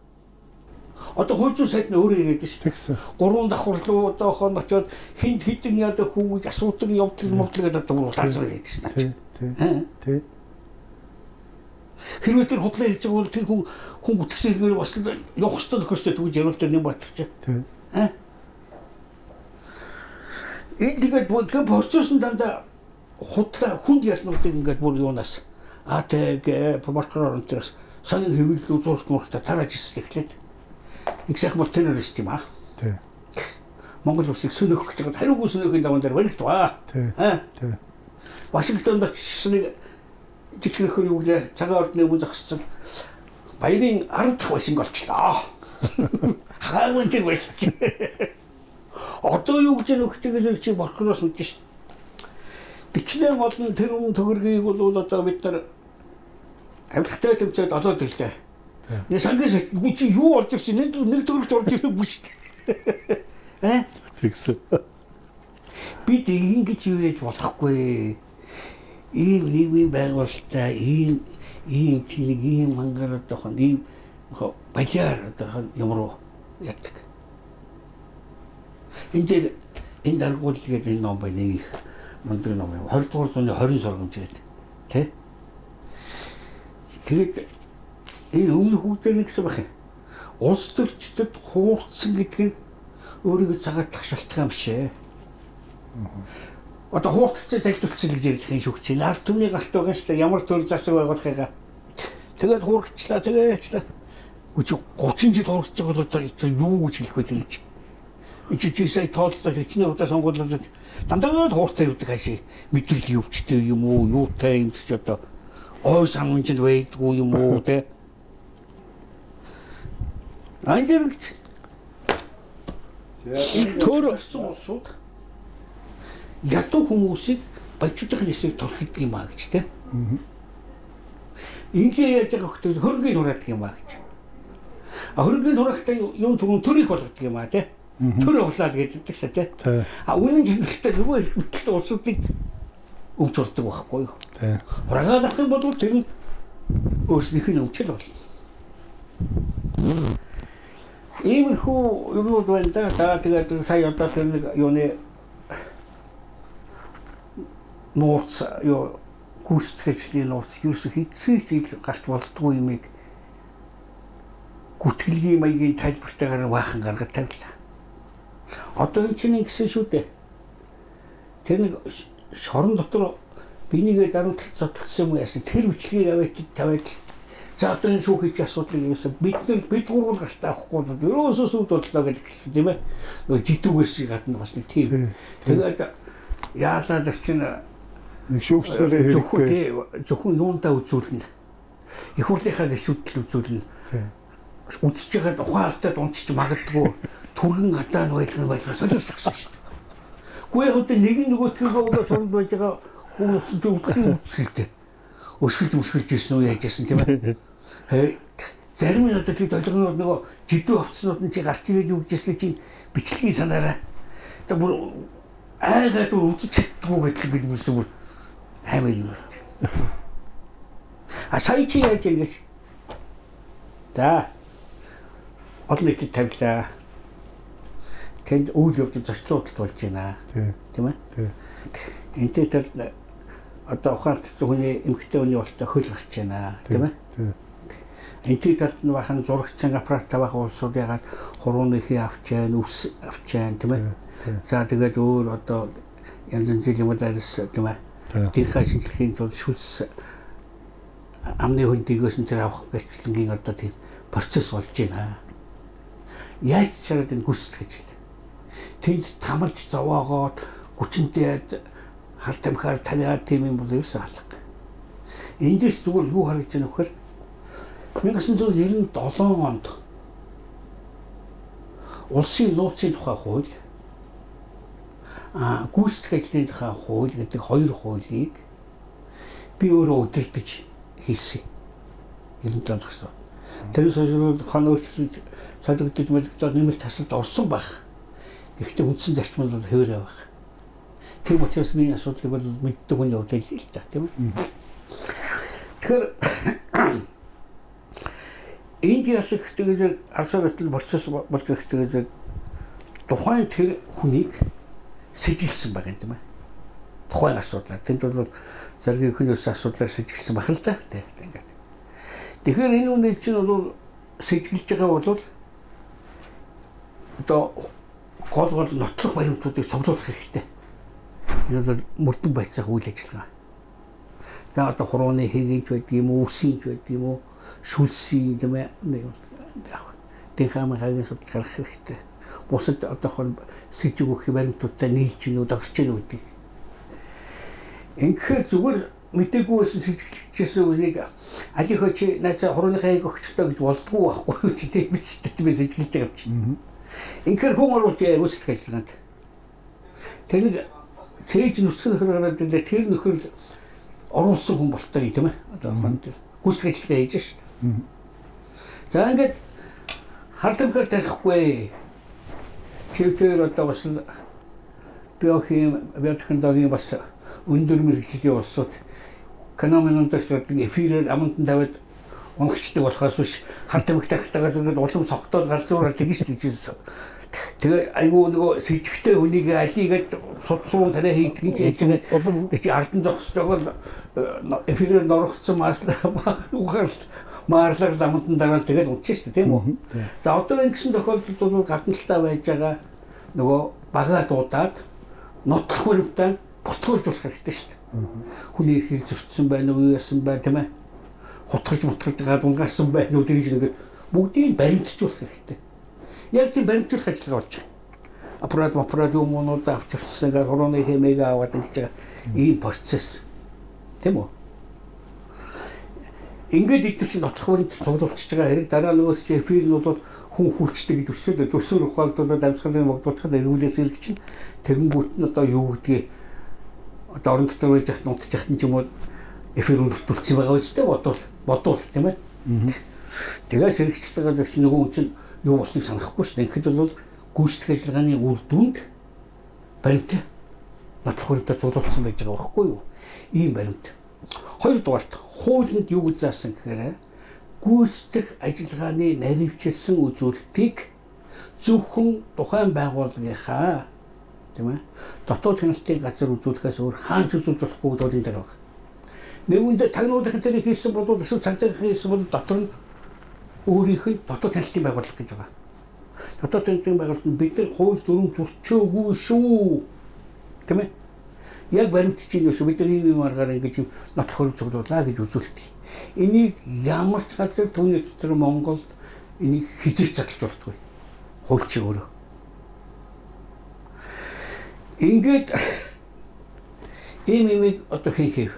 Одоо хууль сайд нь өөрөө ирээд шүү дээ. 3 давхар руу одоо хон очоод хинт хитэн яадаг хүүг асуудаг явдал мовдлог гэдэг одоо таацсан байдаг шүү дээ. Тий. Хэрвээ тэр худлаа хийж байгаа бол тэр хүн гүтгсэн хэргээр бас явах ёстой нөхөстэй түүж яруулж юм батчих. Тий. Энэ тэгээд бодгоо процессын дандаа худлаа хүнд яснуудыг ингээд бүр юунаас АТГ промаркер онтроос сангийн хэвлэлүүд зурт муртаа тарааж ирсэн эхлээд их сайхан бол террорист юм аа. Тий. Монгол улсыг сөнөх гэж байгаа хариугүй сөнөхийн даван дээр баригдваа. Тий. Тий. Вашингтонд очсон жижигхэн юу гэж цагаан ордны өмнө зогссон баярын 10 дахь Вашингтон болчлоо. Хаагуун тэр байсан. Одоо юу гэж нөхдөг чи болохоос үгүй шин. Гэвчлэн олон тэр өмнө төгрөгийг бол одоо бид нар амьдтай тэмцээд олоод ирлээ. Нэг сангаас үгүй чи юу орж ирсэн нэг төгрөгч орж ирээгүй шин. Тэгсэн. Бид ингэж юу яаж болохгүй. Ийм нийгмийн байгуулалтаа ийм тийг ийм мангараад байгаа ийм баяр одоо ямар ятдаг. Энэ даргуул гэдэг энэ ном байна их мундаг ном юм. 20 дугаар зууны 20 сургамж гэдэг. Тэ? Тэгээд энэ өмнөх үгтэй нэг гэсэн байх юм. Улс төрчдөд хуурцсан гэдэг нь өөрийгөө цагаатлах шалтгаан биш ээ. Одоо хуурцсан тайлбарцсан гэж ярьж байгаа шүүгч. Ард түмний гарт байгаа шүү дээ. Ямар төр засаг байгуулахыгаа. Тэгээд хуурчлаа тэгээд 30 жил хуурч байгаа бол юу гэж хэлэх вэ гэж. Чи сая тоолтой хичнээн удаа сонгуулаад дандаа хууртай явдаг хаши мэдрэл өвчтэй юм уу юутай юм ч одоо ой санамжинд байдгүй юм уу те. Андэр төр усууд ятуу хүмүүсийг баячуудын хэсэг торхидаг юм аа гэж те. Ингээ яаж байгаа хөтөл хөрөнгөний нураадаг юм аа гэж. Хөрөнгөний нураахтай юм түрүүн төрийг болгодог юм аа те. Төр овлаад гэдэг шээ те. Үнэн жинхэнэ нөгөө ихтэй улсуудыг өмч урдаг байхгүй юу? Тий. Хурагаалах юм бол тэр нь өөрснийх нь өмчл болно. Иймэрхүү юмуд байна да. Тэгээд сая одоо тэр нэг юуны нууц юу гүйцэтгэгчдийн нууц юусэн хэцүү гарч болдгүй юмыг гүтгэлгийн маягийн тайлбартайгаар баахан гаргаж тавилаа. Одоо энэ чинь ингэсэн шүү дээ. Тэр нэг шорон дотор бинийгээ даруй зотлсон юм яасан тэр бичлэгийг аваад тавиад за одоо энэ шүүхийч асуудлыг яасан бид гурван гартаа авахгүй ерөөсөө сүд боллоо гэж хэлсэн тийм ээ. Нөгөө жидүүгээс гадна бас нэг тийм. Тэгээд яалаад чинь нэг шүүгчдэрээ хэрэггүй зөвхөн юундаа үзүүлнэ. Их хурлынхаа гишүүдэл үзүүлнэ. Үдсэж байгаа ухаалтад унцч магадгүй түргэн гадаа байлгаа солиулчихсан шүү дээ. Гүйл хөтө нэг нөгөөтгөө одоо сонд байж байгаа хүмүүс зөвхөн үсгэлтэй. Өсгөлж ирсэн үү яаж яасан тийм ээ. Зарим нь одоо чи долгоноор нөгөө жидүү овцнууд нь чи гарч ирээд юу гэжсэн чи бичлэгийн санаараа. Одоо бүр айгаад үзэж чаддгүй гэдэг юм шиг бүр амар юм. Сая чи яаж ингэж. За. Олон нийтэд тавилаа. Тэнд үйл явдал зочлуулалт болж байна. Тийм ээ. Энтэй тэр одоо ухаалт хүний эмэгтэй хүний болтой хөл гарч байна. Тийм ээ. Энтэй талд нь бахан зурагчсан аппарат тавах улсууд ягаад хурууныхын авч яан, өвс авч яан тийм ээ. За тэгээд өөр одоо янз бүрийн юмуд арьс тийм ээ. Тэрхээ шинжилгээний тулд шүлс амны хөндөгөөс нь авах гэхлэнгийн одоо тийм процесс болж байна. Яаж чараад энэ гүйцэтгэж тэнд тамарч зовоогоод хүчнтэй хар тамхаар таниад тийм юм бол ерөөсөө алга. Эндээс зүгээр юу харагдаж байна вөхөр 1997 онд улсын нууцын тухай хууль гүйцэтгэлийн тухай хууль гэдэг хоёр хуулийг би өөрөө удирдах хийсэн. 97 онд гарсан. Тэрээс хоногчлол солигдож мэддээд нэмэлт тасалд орсон байх. Гэхдээ үндсэн зарчмууд бол хэвээрээ байх. Тэр учраас миний асуудлыг бол мэддэг хүний хувьд л та тийм үү? Тэгэхээр энд ясах гэдэг арсаар хөтөл процесс болж байгаа тухайн тэр хүнийг сэжилсэн байгаа юм тийм ээ. Тухайн асуудлаа. Тэнд бол заргийн хүнээс асуудлаар сэжилсэн байх л та. Ингээд. Тэгэхээр энэ үнийг чинь бол сэжилж байгаа бол одоо гол нотлох баримтуудыг цуглуулах хэрэгтэй. Энэ бол мөрдөн байцаах үйл ажиллагаа. За одоо хурууны хийгийнч байдаг юм уу, үсийнч байдаг юм уу, шүлсийн юм яг Тэхамагагийн судалж гарах хэрэгтэй. Бусад одоохон сэжиг өгөх баримтуудтай нийлж гинүү дагч гинүү гэдэг. Ингээд зүгээр мэтэггүй байсан сэжигчсэн үнийг алийнхоо чи найзаа хурууныхаа аяг өгчтэй гэж болдгоо байхгүй чи тийм биз дээ би сэжиглэж байгаа юм чи. Ингээд хүн оруулж үүсгэж ажиллагаанд. Тэр нэг цээж нүцгэн нөхөр гараад тэр нөхөр оруулсан хүн болтой юм тийм ээ. Одоохон тэр гүйцэтгэж хийж шүү дээ. За ингээд хардамхаар тарихгүй. Тэр одоо бас биохимийн бас өндөр мэргэжлийн улсууд канонуудад эфирээр амтан тавиад унгачдаг болохоос биш хардамх тарихтайгаар зүгээр улам согтоод галзуураар тэгж тийжсэн. Тэгээ айгүй нөгөө сэжигтэй хүнийг алигээд судсуун танаа хийдэг чинь чи ардын зогсоогоо эфирээр норогдсон маарлаар амтан дараа тэгээд унтчихсан тийм үү. За одоо ингэсэн тохиолдолд бол гадна талаа байж байгаа нөгөө бага дуудаад нотлох баримтаа бутгуулж хэрэгтэй шүү дээ. Хүний эрхийг зөрчсөн байна уу, яасан байна тийм ээ. Хутгалж мутгалж дунгаарсан байна уу тэр чинь ингээд бүгдийг баримтжуулах хэрэгтэй. Яг тийм баримтжуулах ажиллагаа болж байгаа. Аппарат юмнууд авчирсан ингээд хорооны хэмээг аваад ингэж байгаа ийм процесс. Тийм үү? Ингээд идэх чинь нотлох баримт цуглуулчихж байгаа хэрэг дараа нөгөөс чи эфир нь бол хүн хүчтэй гэж өсөд төсөр ухаалдуулаад амьсгалын могдуулахад эргүүлээс ирэх чинь тэгэнгүүт нь одоо юу гэдгийг одоо орон дотор байж яхад унтчих юм ч юм уу эфир үлдүүлсэн байгаа үстэй бодвол тийм ээ. Тэгээс хэрэгжүүлдэг гэж нөгөө хүн чинь юу болсныг санахгүй шүү дээ. Тэгэхэд бол гүйцэтгэх ажиллагааны үр дүнд баримт нотлох баримтаа цуглуулсан байж байгаа байхгүй юу? Ийм баримт. Хоёрдугаарт хуулинд юу гэж заасан гэхээр гүйцэтгэх ажиллагааны наривчлсан үзүүлэлтийг зөвхөн тухайн байгууллагынхаа тийм ээ дотоод хяналтын газар үзүүлэхээс өөр хаанч үзүүлж болохгүй гэдэг дээр байна. Нэгүнд тагнуулахын тэрийг хийсэн бол эсвэл цагдаагийн хийсэн бол дотор нь өөрийнх нь дотоод хяналтын байгууллага гэж байгаа. Дотоод хяналтын байгууллагад бид нар хууль дүрм зөрчөөгүй шүү. Тийм ээ. Яг баримт чинь юу бид нар ийм аргаар ингэж нотлохоор цуглуулаа гэж үзүүлдэг. Энийг ямар ч газар түүний дотор Монголд энийг хизээч задлж болтгүй. Хууль чи өөрөө. Ингээд ийм одоо хийх.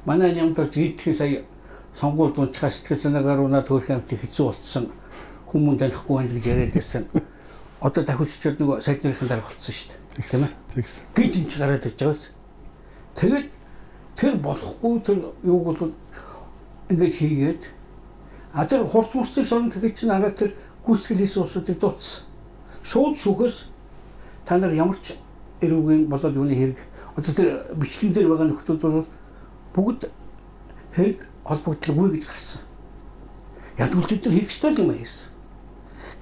Манай нямдаж идэх сая сонгуульд унцхаас сэтгэл санаагаар унаад хөрх амт хэцүү болцсон хүмүүс танихгүй байна гэж яриад байсан. Одоо дахиулчид нөгөө сайд нарын дараа болцсон шүү дээ. Тийм ээ. Тэгсэн. Гид энэ гараад иж байгаас. Тэгээд тэр болохгүй тэр юуг бол ингэж хийгээд тэр хурц мурцыг шорон гэхэд чинь араа тэр гүйцэтгэл хийсэн улсуудыг дууцсан. Шууд шүүхээс та нар ямар ч эрүүгийн болоод юуны хэрэг одоо тэр бичлэгэн дээр байгаа нөхдүүд бол бүгд хэрэг холбогдлоггүй гэж гарсан. Ядгуулт тэр хийх ёстой юм байсан.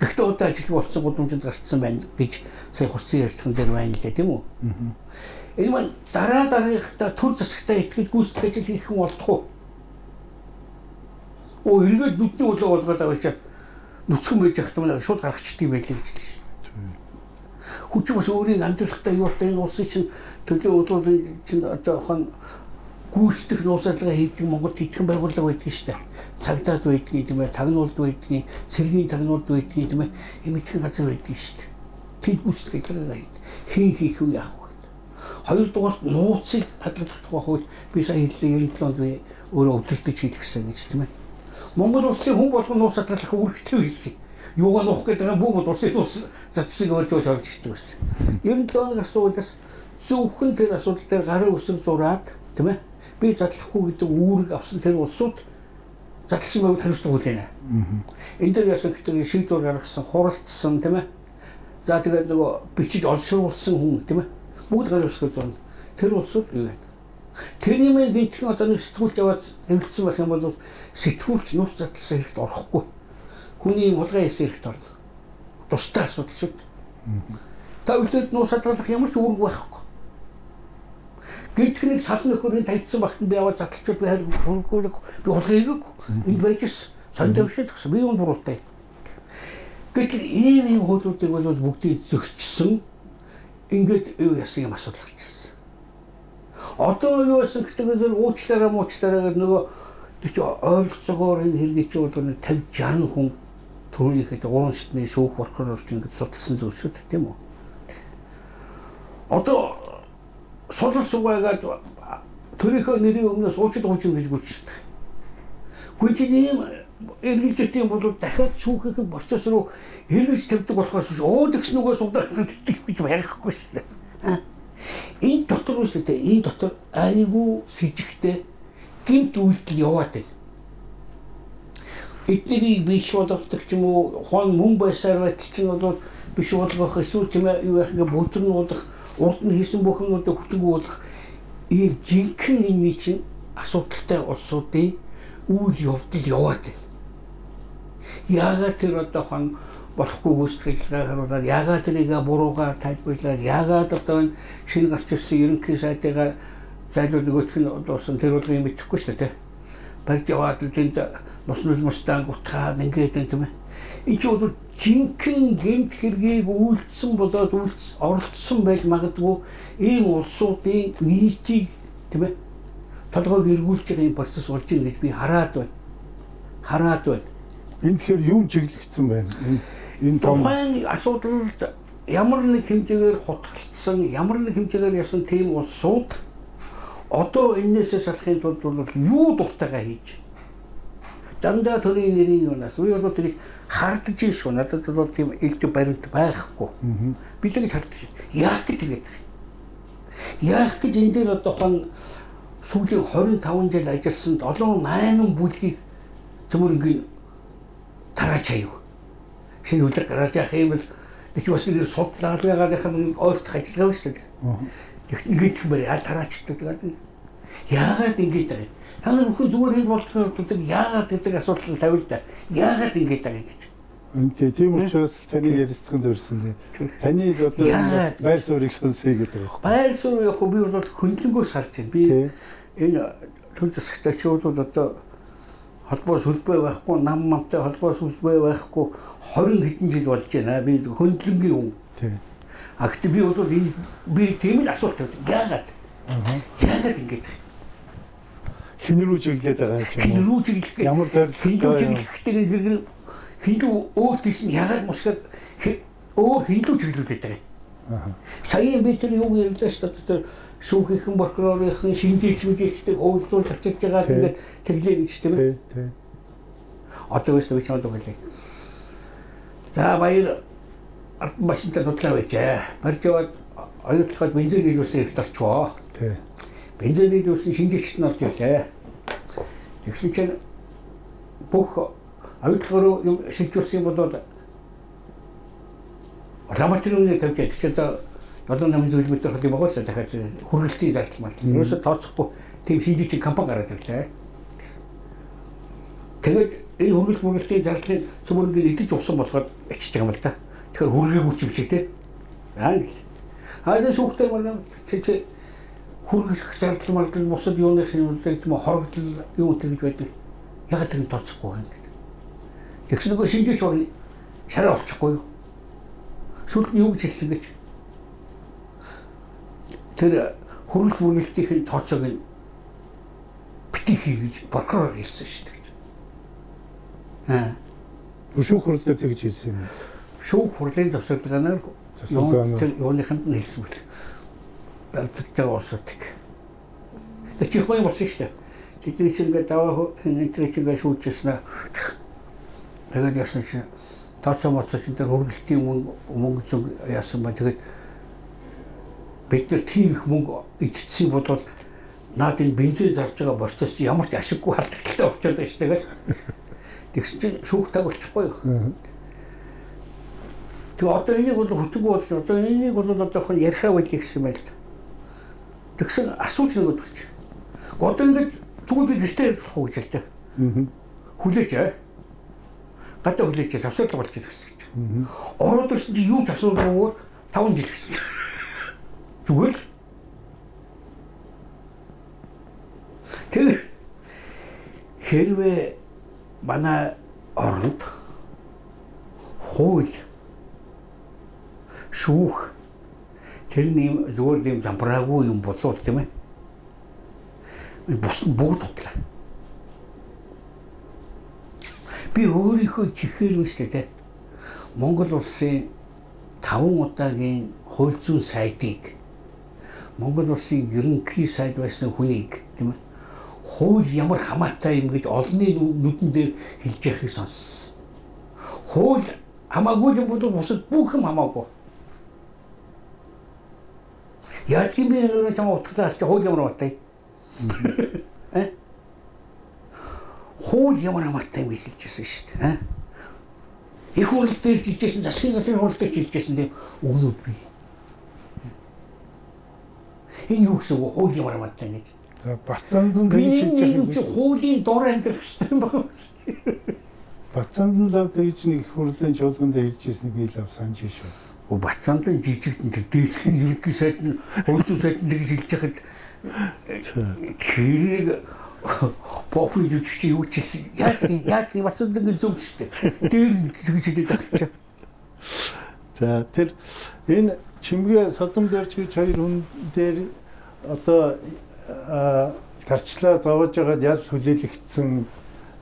Гэхдээ одоо ажил болсон гудамжинд гарцсан байна гэж сая хурцын ярьсан дээр байна лээ тийм үү? Энэ маань дараагийнхаа төр засагтаа итгэж гүйцэтгэх ажил хийх юм болдох уу? Эргээд нүдний үлээ болгоод аваачаад нүцгэн байж явах юм шууд гаргачдгийг байлээ гэж байна. Хүн ч бас өөрийн амьдралтай юутай энэ улсын чинь төлөө уулын чинь одоохон гүйцэтгэх нууцлага хийдэг Монголд хэдхэн байгууллага байдаг шүү дээ. Цагдаад байдгийг тийм ээ, тагнуулд байдгийг, цэргийн тагнуулд байдгийг тийм ээ, эмэгхэн газар байдгийг шүү дээ. Тэд гүйцэтгэх ажиллагаа хийх үү яах вэ? Хоёрдугаарт нууцыг хадгалах тухай би сая хэллээ 97 онд би өөрөө өдөртөж хийлгэсэн гэж тийм ээ. Монгол улсын хүн болгон нууц хадгалах үүрэгтэй байсан. Юугаа нуух гэдэг бүх улсын улс зацсыг өөрчилж орж ирдэг байсан. 97 оны асуудлаас зөвхөн тэр асуудал дээр гарын үсэг зураад тийм ээ. Би задлахгүй гэдэг үүрэг авсан тэр улсууд задлсан байгаад хариуцлага хүлээнэ. Энэ дээр яасан гэхдээ шийдвэр гаргасан, хуралдсан тийм ээ. За тэгээд нөгөө бичиж олшруулсан хүн тийм ээ. Бүгд гарын үсэг зурна. Тэр улсууд юу вэ? Тэрний мэн гинтгэн одоо нэг сэтгүүлч аваад хөвлөсөн байх юм бол сэтгүүлч нууц задлсан хэрэгт орохгүй. Хүний хулгай хийсэн хэрэгт орно. Тустай асуудал шүү. Та бүхэнд нууц задлах ямар ч үүрэг байхгүй. Гэвч нэг салны нөхөрийн тавьсан багт би аваад задлчуд би хулгайг энд байжс сандавшид гэсэн би юм буруутай. Гэвч ийм хуулиудыг бол бүгдийг зөрчсөн ингээд юу яасан юм асуудал гарч ирсэн. Одоо юу яасан гэдэг нь уучлаарай гэдэг нөгөө тийч ойлцоогоор энэ хэргийг чи бол 50-60 хүн Түүнийхэд 3 шатны шүүх прокурор ингэж судалсан зүйл шүү дээ, тийм үү? Одоо судалсан байгаад төрийнхөө нэрийн өмнөөс уучлалт гуйж гэж гүйлчихдэг. Гүйлж ийм эргэлзээтэй юм бол дахиад шүүхийн процесс руу эргэлж тавьдаг болохоос өөдөгч нүгөө сугдах гэж байхгүй шүү дээ. Энэ дотор үстэй энэ дотор айгүй сэжигтэй гинт үйлдэл яваад байна. Эднийг биш болгох ч юм уу хон мөн байсаар байтал чинь бол биш болгох эсвэл тийм ээ юу яах ингээ бодорнуудах урд нь хийсэн бүхнүүдээ хүчингүү болох ийм жинхэнэ энэ чинь асуудалтай улсуудын үйл явдал яваад байна. Яагаад тэр одоо хон болохгүй үүсгэлээ харуулаад яагаад тэрийг буруугаар тайлбарлаад яагаад одоо шинэ гарч ирсэн ерөнхий сайдыгаа зайлуул нөгөөх нь одоосон тэр болгоом мэдэхгүй шүү дээ. Барьж яваад тэнд нус мустан гутгаад ингээд юм. Энэ ч бол жинхэнэ гэмт хэргийг үйлдсэн болоод оролцсон байж магадгүй ийм улсуудын нийтийг тийм ээ толгойг эргүүлж байгаа юм процесс болж байгаа гэж би хараад байна. Энэ тэгэхээр юм чиглэгдсэн байна. Энэ том асуудалд ямар нэг хэмжээгээр хутгалцсан, ямар нэг хэмжээгээр ясан тийм улсууд одоо энэсээ салахын тулд бол юу дуртайгаа хийж дандаа төрийн нэрийн юунаас уу одоо тэрийг хардж шүү. Надад бол тийм элдв баримт байхгүй. Би л хардж яах гэж энэ дээр одоо хон сүүлийн 25 жил ажилласанд 7-8 бүлгийг цөмөргийн тарач аяв. Шинэ үлэр гараад яах юм бол чи бас нэг судлаад байгаад яхад ойлтох ажиллагаа шүү дээ. Тэгэх юм байна тараачдаг гэдэг. Яагаад ингэж байгаа юм? Та нар бүхэн зүгээр энэ болтгоо яагаад гэдэг асуултыг тавил да. Яагаад ингэж байгаа гэж. Үнтэй тийм учраас таны ярилцлаганд өрсөн. Таны одоо байр суурийг сонсъё гэдэг байна. Байр суурь яг би бол хөндлөнгөөс харж байна. Би энэ төл засагтай ч бол одоо холбоо сүлбээ байхгүй, нам мамтай холбоо сүлбээ байхгүй 20 хэдэн жил болж байна. Би хөндлөнгийн хүн. Тийм. Агт би бол энэ би тийм л асуулт тавьдаг. Яагаад? Яагаад ингэж хин рүү чиглээд байгаа юм. Хин рүү чиглэх. Ямар чиглэхтэйг зэрэг хиндүү өөр тийш яагаад мосгод хиндүү чиглүүлээд байгаа. Сая би тэр юу ярьлаа шүү дээ. Шүүхийн прокурорын шинжилж мэдээлэлтэй өвлдүүл очиж байгаа ингээд тэглээ гэж тийм ээ. Тийм. Одоо өстө бичмэд байгаа. За баяр машинтай дутлаа байжээ. Барьжаад оюутлахад бензин нийлүүлсэн их тарчваа. Тийм. Бензин нийлүүлсэн шинжилэгч нь орж ирлээ. Тэгсэн чинь бүх оюутлахаар юм шилжүүлсэн болоод ламатрын тавьж чадчихсан. Одоо намын зүйл мэдэр хол юм байгаа шүү дахиад хүргэлтийн залтал мал. Ерөөсө тооцохгүй тийм шинжилгээ компани гараад ирлээ. Тэгээд энэ хүргэлтийн зардлын цөмөргөөр идэж усан болохоор ичж байгаа юм л да. Тэгэхээр хүргээгүй ч юм шиг тий. Хаадан шүүхтэй манай чи хүргэх зардал мартал бусад юуных юм тийм хорогдол юу гэж байдаг. Ягаад тэр тооцохгүй юм бэ? Тэгсэн нөгөө шинжилж байгаа шараа авчихгүй юу? Сүлд нь юу гэж хэлсэн гэж тэр хүргэлт бүрэлдэхүүн тооцоог нь битгий хийж прокурор хэлсэн шүү дээ. Шүүх хурлаар тэгж хэлсэн юм. Шүүх хурлын завсарлагаар юуныханд нь хэлсэн бэл. Далттай уусдаг. Тэр чихмээ болсон шүү дээ. Тэдний чинь даваа энэтричгээ шүүжсэн. Тэгээд яасан чинь тооцоо моцоо чинь тэр хүргэлтийн мөнгө зүг яасан ба тэгээд бид нар тийм их мөнгө идчихсэн бодвол наад энэ бензин зарж байгаа процесс ямар ч ашиггүй халтгалтай болчиход байна шүү дээ. Тэгсэн чинь шүүх тагуулчихгүй юу. Тэгээ одоо энийг бол хүчгүй болж одоо энийг бол одоо хон ярихаа байл гэсэн байл. Тэгсэн асууж нэг өгч. Одоо ингэж түгэл би гэртээ явах уу гэж хэлдэг. Хүлээж аа. Гадаа хүлээж авсаалга болчих гэсэн. Ороод ирсэн чи юу ч асуухгүй 5 жил гэсэн. Зүгээр. Тэр хэрвээ манай оронд хууль шүүх тэр нэм зүгээр нэм замбраагүй юм болов тийм ээ. Бус бүгд тотлаа. Би өөрийнхөө чихээр үстэй те. Монгол улсын 5 удаагийн хууль зүйн сайдыг Монгол улсын ерөнхий сайд байсан хүнийг тийм ээ. Хууль ямар хамаатай юм гэж олонний нүдэн дээр хэлж яхих сонссон. Хууль хамаагүй юм бол бусад бүх юм хамаагүй. Яг тийм нэг юм утгатай хууль ямар хамаатай. Хууль ямар хамаатай юм хэлж байсан шүү дээ. Их хуультай хэлжсэн, засгийн газрын хуультай хэлжсэн тийм өгнүүд бий. Энэ юу гэсэн үг хууль ямар хамаатай гэж. За Батцаандан тэгж чи хуулийн дор амьдрах хэрэгтэй юм байна. Батцаандан лав тэгж нэг их хурлын чуулганд хэлжсэн би лав санаж шүү. Батцаандан жижигтэн дээрх ерөнхий сайд нь хууль зүйн сайд нь тэгж хэлж яхад тэрийг попули жүжигч юу ч хэлсэн. Яг Батцаандан зөв шүү дээ. Дээр тэгж хэлээд байгаа ч. За тэр энэ Чимгээ Содом дээрч гэж хоёр хүн дээр одоо тарчлаа зовж байгаад ял хүлээлгдсэн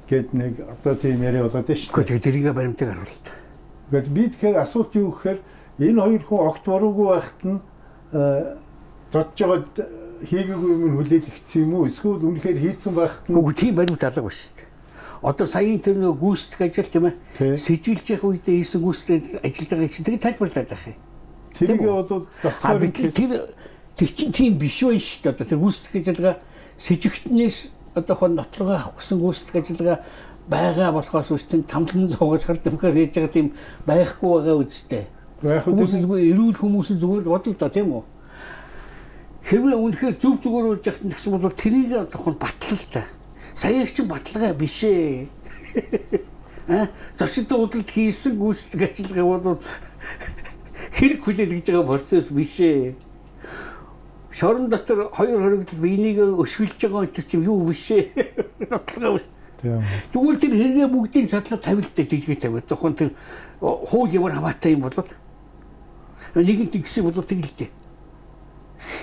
гэд нэг одоо тийм яриа болоод байна шүү дээ. Тэрийг баримтыг харуулт. Гэхдээ би тэгэхээр асуулт юу гэхээр энэ хоёр хүн огт бороогүй байхад нь зодж байгаад хийгээгүй юм хүлээлгдсэн юм уу? Эсвэл үнэхээр хийцэн байхад нь үгүй тийм баримт алга ба шүү дээ. Одоо саяын тэр нэг гүйцэтгэх ажил тийм ээ. Сэжилж явах үедээ хийсэн гүйцэтгэх ажиллаж байгаа чинь тэр тайлбарлаад байх юм. Тэрийг бол дотор тэр чинь тийм биш үү шүү дээ. Одоо тэр гүйцэтгэх ажиллагаа сэжигтнээс одоо хон нотлогоо авах гэсэн гүйцэтгэх ажиллагаа байгаа болохоос үстэн тамлан зоогож хардамхаар хийж байгаа тийм байхгүй байгаа үстэй. Хүмүүс зүгээр эрүүл хүмүүс зүгээр бодол та тийм үү? Хэрвээ үнэхээр зөв зүгээр болж яхад гэсэн бол тэрийг одоо хон батлал та. Саяг чинь баталгаа биш ээ. Зочид удалд хийсэн гүйцэтгэх ажиллагаа бол хэрэг хүлээлгэж байгаа процесс биш ээ. Шорон дотор хоёр хоригдол биенийг өсгөлж байгаа энэ чинь юу биш ээ. Тэгвэл тэр хэрэгээ бүгдийг цадлаа тавилтаа жижиг тавиад зөвхөн тэр хууль ямар хамаатай юм бол нэгэнт гисэн бол тэгэлдэ.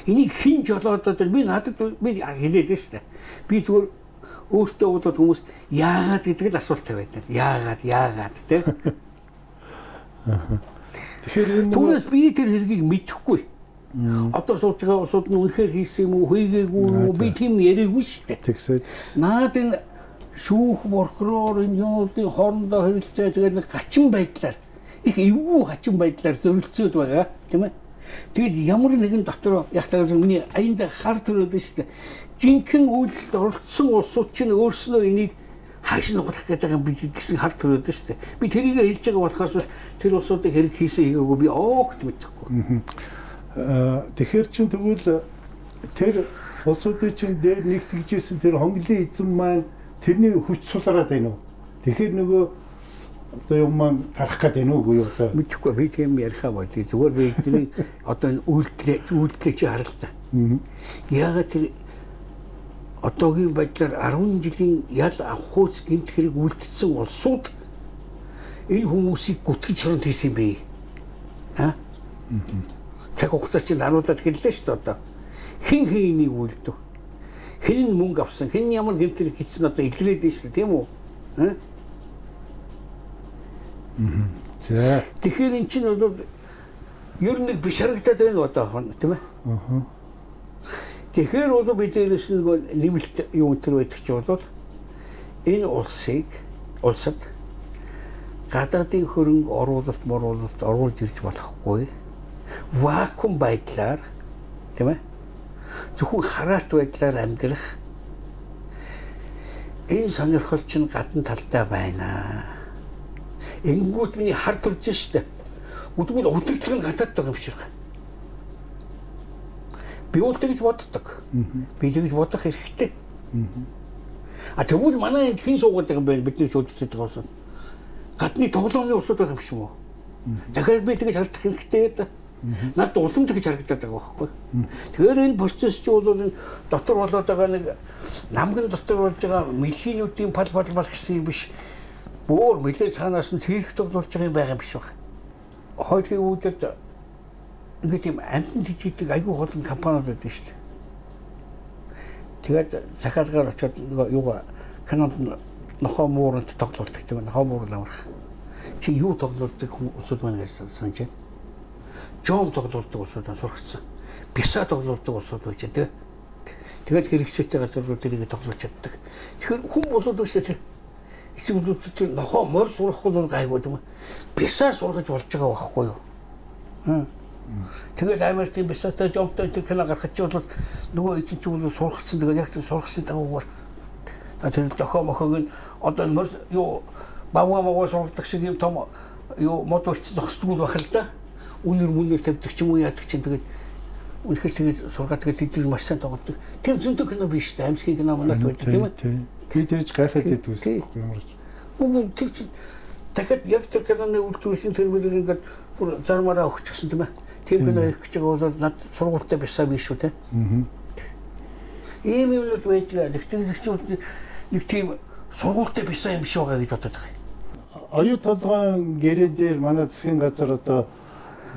Энийг хин жолоод би надад би хэлээд байна шүү дээ. Би зүгээр өөртөө бодоод хүмүүс яагаад гэдэг л асуулт тавиад байна. Яагаад те. Тэгэхээр түүнээс би тэр хэргийг мэдэхгүй. Одоо сууж байгаа улсууд нь үнэхээр хийсэн юм уу, хийгээгүй юу би тийм яриаггүй шүү дээ. Тэгсээд наад энэ шүүх прокурор энэ юунуудын хоорондоо харилцаа тэгээд нэг гачин байдлаар их эвгүй гачин байдлаар зөрөлцөөд байгаа тийм ээ. Тэгэд ямар нэгэн дотор яг таасан миний аянд хар төрөөд шүү дээ. Жинхэнэ үйлдэлд оролцсон улсууд чинь өөрснөө энийг хааш нуглах гэдэг юм би гэсэн хар төрөөд шүү дээ. Би тэрийг хэлж байгаа болохоос тэр улсуудыг хэрэг хийсэн хийгээгүй би огт мэдэхгүй. Тэгэхээр чин тэгвэл тэр улсуудын чин дээр нэгтгэжсэн тэр хонглын эзэн маань тэрний хүч сулраад байна уу? Тэгэхээр нөгөө одоо юм маань тарах гэдэг нь үгүй юу одоо мэдэхгүй би тийм ярихаа бод. Зүгээр би тэрний одоо үйлдэлээ чи харал та. Яагаад тэр одоогийн байдлаар 10 жилийн ял авах хууц гэмт хэрэг үлдсэн улсууд энэ хүмүүсийг гүтгэж хөрөнд хийсэн бэ? Цаг хугацаа чинь харуулаад хэллээ шүү дээ одоо. Хин энийг үлдэв. Хэн мөнгө авсан, хэн ямар гэмтэр хийсэн одоо илрээд байна шүү дээ, тийм үү? За. Тэгэхээр эн чинь бол ер нь биш харагдаад байна одоо тийм ээ? Тэгэхээр бол бид дээрээс нэг нэмэлт юу өнтер байдаг ч бол энэ улсад гадаадын хөрөнгө оруулалт оруулж ирж болохгүй. Вакуум байдлаар тийм ээ? Зөвхөн хараат байдлаар амьдрах энэ сонирхол чинь гадна талдаа байна. Энгүүд миний хар турж штэ. Үдгүүл өдөртлөн гадаад байгаа юм шиг. Би тэгж боддог. Би тэгж бодох хэрэгтэй. Тэгвэл манай хин суугаад байгаа юм байна бидний шүлжиж байгаа улсууд. Гадны тоглоомны улсууд байгаа юм шиг үү? Дахиад би тэгж хардах хэрэгтэй. Над улам тэгж харагдаад байгаа байхгүй. Тэгэхээр энэ процесс чинь бол дотор болоод байгаа нэг намгын дотор болж байгаа мэлхийнүүдийн пал гэсэн юм биш. Бөөр мэлээ цаанаас нь цэрэгт болж байгаа юм байгаа юм биш баг. Хойдгийн үүдэд ингээд юм амтан тийдэг айгүй олон компаниуд байдаг шүү дээ. Тэгээд захиалгаар очиод юугаа канонд нохоо муурант тоглолттой юм. Нохоо муурал амрах. Чи юу тоглолтыг хүмүүсд байна гэж санаж байна. Жом тоглолтыг усууд сургацсан. Бясаа тоглолтыг усууд байж тэ. Тэгээд хэрэгцээтэй газрууд тэрийг тоглож чаддаг. Тэгэхээр хүн болоод үстэй эцэгүүд тэр нохоо морь сурах бол гайгүй юм. Бясаа сургаж болж байгаа байхгүй юу? Тэгээд Америкийн бясаатай жомтой тэр гаргах чинь бол нөгөө эцэг чинь сургацсан. Тэгээд яг тэр сургасан дагуугаар тэр нохоо мохог нь одоо морь юу бавгаа сургадаг шиг юм том юу мод урьц зогсдгүй байх л да. Үнэр тавьдаг ч юм уу яадаг чинь тэгээд үнэхээр тэгээд сургаад тэгээд тэд маш сайн тоглодог. Тэр зөнтөө кино биш үү? Амьсгийн кино манайд байдаг тийм ээ. Тэрж гайхаад идэв үстэй ямар ч. Үгүй тэр чинь дахиад яг тэр киноны үйлдвэрийн тэр мөрийг ингээд бүр зармаараа өгчихсөн тийм ээ. Тийм кино хийх гэж байгаа бол над сургуультай бисаа биш үү те. Ийм юмнууд байдаг. Нэгтгэгчүүд нэг тийм сургуультай бисаа юм биш байгаа гэж боддог. Оюу толгойн гэрээ дээр манай засгийн газар одоо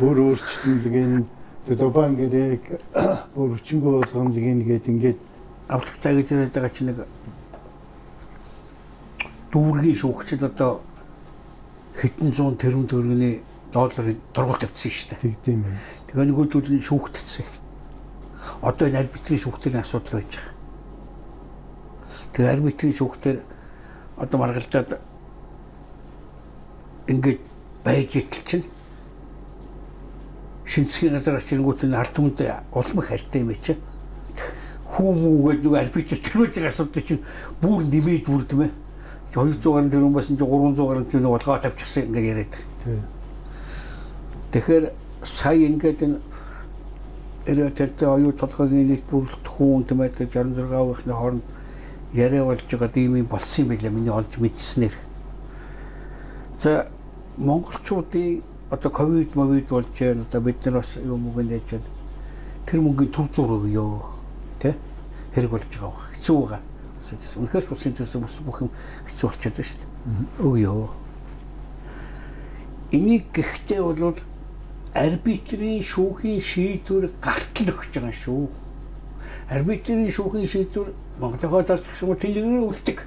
бүр өөрчлөлгэн Дубан гэрээг бүр өчнгөө болгоомлыг нэгээд ингээд авралтай гэж яриад байгаа чинь нэг дүүргийн шүүгчд одоо хэдэн зуун тэрбум төгрөгийн долларын дургуул тавьсан шүү дээ. Тийм ээ. Тэгээ нөгөөдүүд нь шүүгтцсэн. Одоо энэ арбитрийн шүүгтийн асуудал байж байгаа. Тэгээ арбитрийн шүүгтээр одоо маргалдаад ингээд байж итэл чинь шинжлэхийн газар ачингуудын ард түмэнд улмах харьтай юм чи хүмүүгээд нөгөө арбитр төрөж байгаа асуудал чинь бүр нэмээд бүрдмэ 200 гаруй тэрүүн басан чи 300 гаруй тэрүүн болгоо тавьчихсан ингээ яриад. Тэгэхээр сая ингээд энэ эрэттэй оюу толгойн нийт бүрэлдэх хүн тэмээд 66 өвхний хооронд яриа болж байгаа тийм юм болсон юм байлаа миний олж мэдснээр. За монголчуудын одоо ковид болж байна. Одоо бид нар бас юм уу гэж яаж тэр мөнгөний төв зур өгөө. Тэ? Хэрэг болж байгаа баг. Хэцүү байгаа. Үнэхээр тусын төсөв бүх юм хэцүү болчиход байна шүү дээ. Өгөө. Энийг гэхдээ бол арбитрийн шүүхийн шийдвэр гартал өгч байгаа шүү. Арбитрийн шүүхийн шийдвэр Монголын дарж гэх юм тэлгэрээр үлддэг.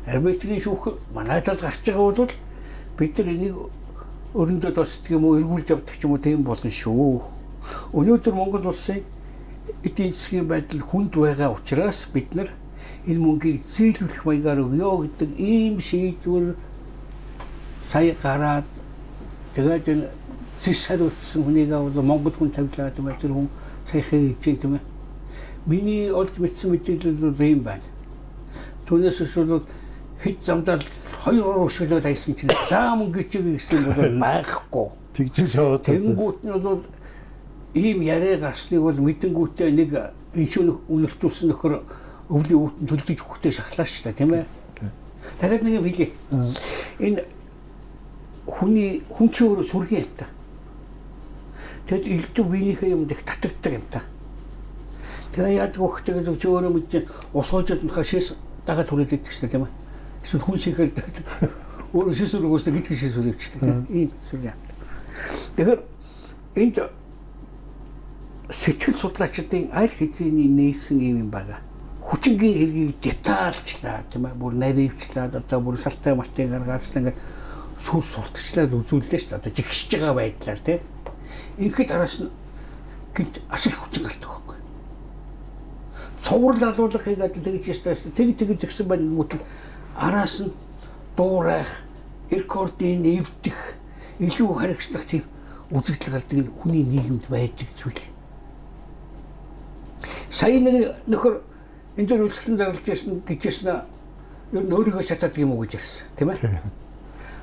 Арбитрийн шүүх манай талд гарч байгаа бол бид нар энийг өрөндөө тосдг юм уу эргүүлж авдаг ч юм уу тийм болно шүү. Өнөөдөр Монгол улсын эдийн засгийн байдал хүнд байгаа учраас бид нар энэ мөнгийг зээлүүлэх маягаар өгөө гэдэг ийм шийдвэр сая гараад тэгээд энэ зис хариуцсан хүнийг бол Монгол хүн тавьлаа гэдэг тэр хүн саяхан хэлж байна тийм ээ. Миний олж мэдсэн мэдээлэл бол ийм байна. Түүнээс бол хэд замдаа 2 урагшлаад айсан чинь заа мөнгө чиг гэсэн бол байхгүй. Тэгж шаваад. Тэнгүүт нь бол ийм яриа гарсныг бол мэдэнгүүтээ нэг иншүүн үнэлтүүлсэн нөхөр өвлийн өвтөн төлдөж өгөхтэй шахлаа шүү дээ тийм ээ. Дахиад нэг юм хэлье. Энэ хүн чи өөрөө сүргийн юм та. Тэгэд элдв биенийхээ юм дэх татагддаг юм та. Тэгээ яадаг өгөхтэй гэж өөрөө мэдээ ус хоожод нөхөө шээс дагаад түрээд идэх шүү дээ тийм ээ. Эсвэл хүн шигээр өөрөө шээсүр өгөөстэй гэж шээсүр өвчтэй тийм ийм сүргийн. Тэгэхээр энд сэтгэл судлаачдын аль хэзээний нээсэн юм байгаа. Хүчингийн хэргийг детальчлаа тийм ээ бүр наривчлаад одоо бүр салтай мартыг гаргаасан ингээд сүр сурталчлаад үзүүллээ шүү дээ. Одоо жигшиж байгаа байдлаар тийм. Ингээд араас нь гинт ашиг хүчин гардаг байхгүй. Цуврал алуулах хийгээд тэгж ястаа тэг тэгсэн байна гэмүүт араас нь дуурайх, рекордын эвдэх, илүү харагчлах тийм үзэгдэл гардаг хүний нийгэмд байдаг зүйл. Сая нэг нөхөр энэ дөр үлсгэн зарлж ясна гэжсэн ер нь өөрийгөө шатаад юм уу гэж ярьсан тийм ээ.